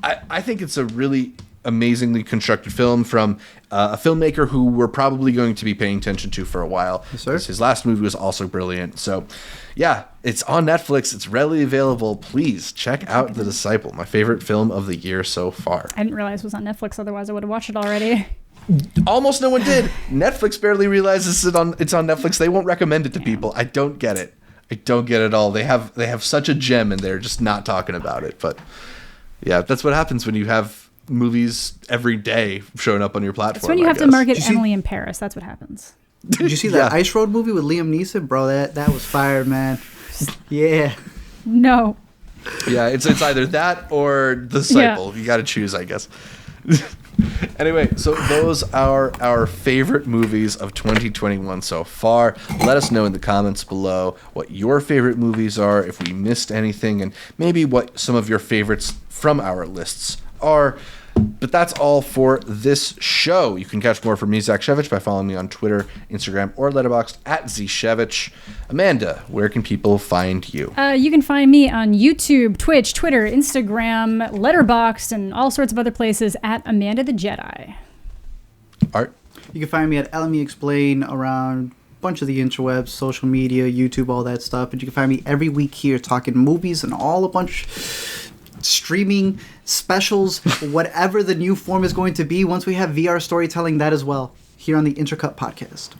I think it's a really amazingly constructed film from a filmmaker who we're probably going to be paying attention to for a while. Yes, sir. His last movie was also brilliant. So yeah, it's on Netflix. It's readily available. Please check out The Disciple, my favorite film of the year so far. I didn't realize it was on Netflix. Otherwise, I would have watched it already. Almost no one did. Netflix barely realizes it's on Netflix. They won't recommend it to people. I don't get it. I don't get it at all. They have such a gem and they're just not talking about it. But yeah, that's what happens when you have movies every day showing up on your platform. That's when you have to market Emily in Paris. That's what happens. Did you see that Ice Road movie with Liam Neeson? Bro, that was fire, man. Yeah. No. Yeah, it's either that or The Disciple. You got to choose, I guess. Anyway, so those are our favorite movies of 2021 so far. Let us know in the comments below what your favorite movies are, if we missed anything, and maybe what some of your favorites from our lists are. But that's all for this show. You can catch more from me, Zach Shevich, by following me on Twitter, Instagram, or Letterboxd at @zshevich. Amanda, where can people find you? You can find me on YouTube, Twitch, Twitter, Instagram, Letterboxd, and all sorts of other places at Amanda the Jedi. Art? You can find me at LME Explain around a bunch of the interwebs, social media, YouTube, all that stuff. And you can find me every week here talking movies and all a bunch streaming specials, whatever the new form is going to be once we have VR storytelling, that as well, here on the Intercut podcast.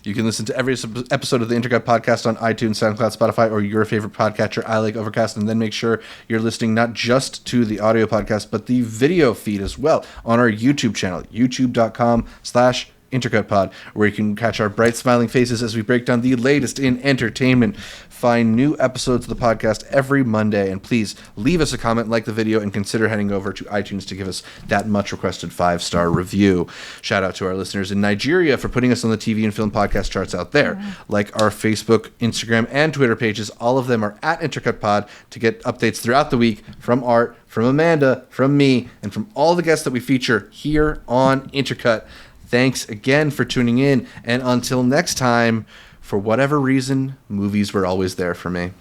You can listen to every episode of the Intercut podcast on iTunes, SoundCloud, Spotify, or your favorite podcatcher. I like Overcast. And then make sure you're listening not just to the audio podcast, but the video feed as well on our YouTube channel, youtube.com/IntercutPod, where you can catch our bright smiling faces as we break down the latest in entertainment. Find new episodes of the podcast every Monday, and please leave us a comment, like the video, and consider heading over to iTunes to give us that much requested 5-star review. Shout out to our listeners in Nigeria for putting us on the TV and film podcast charts out there. Like our Facebook, Instagram, and Twitter pages, all of them are at IntercutPod to get updates throughout the week from Art, from Amanda, from me, and from all the guests that we feature here on Intercut. Thanks again for tuning in, and until next time, for whatever reason, movies were always there for me.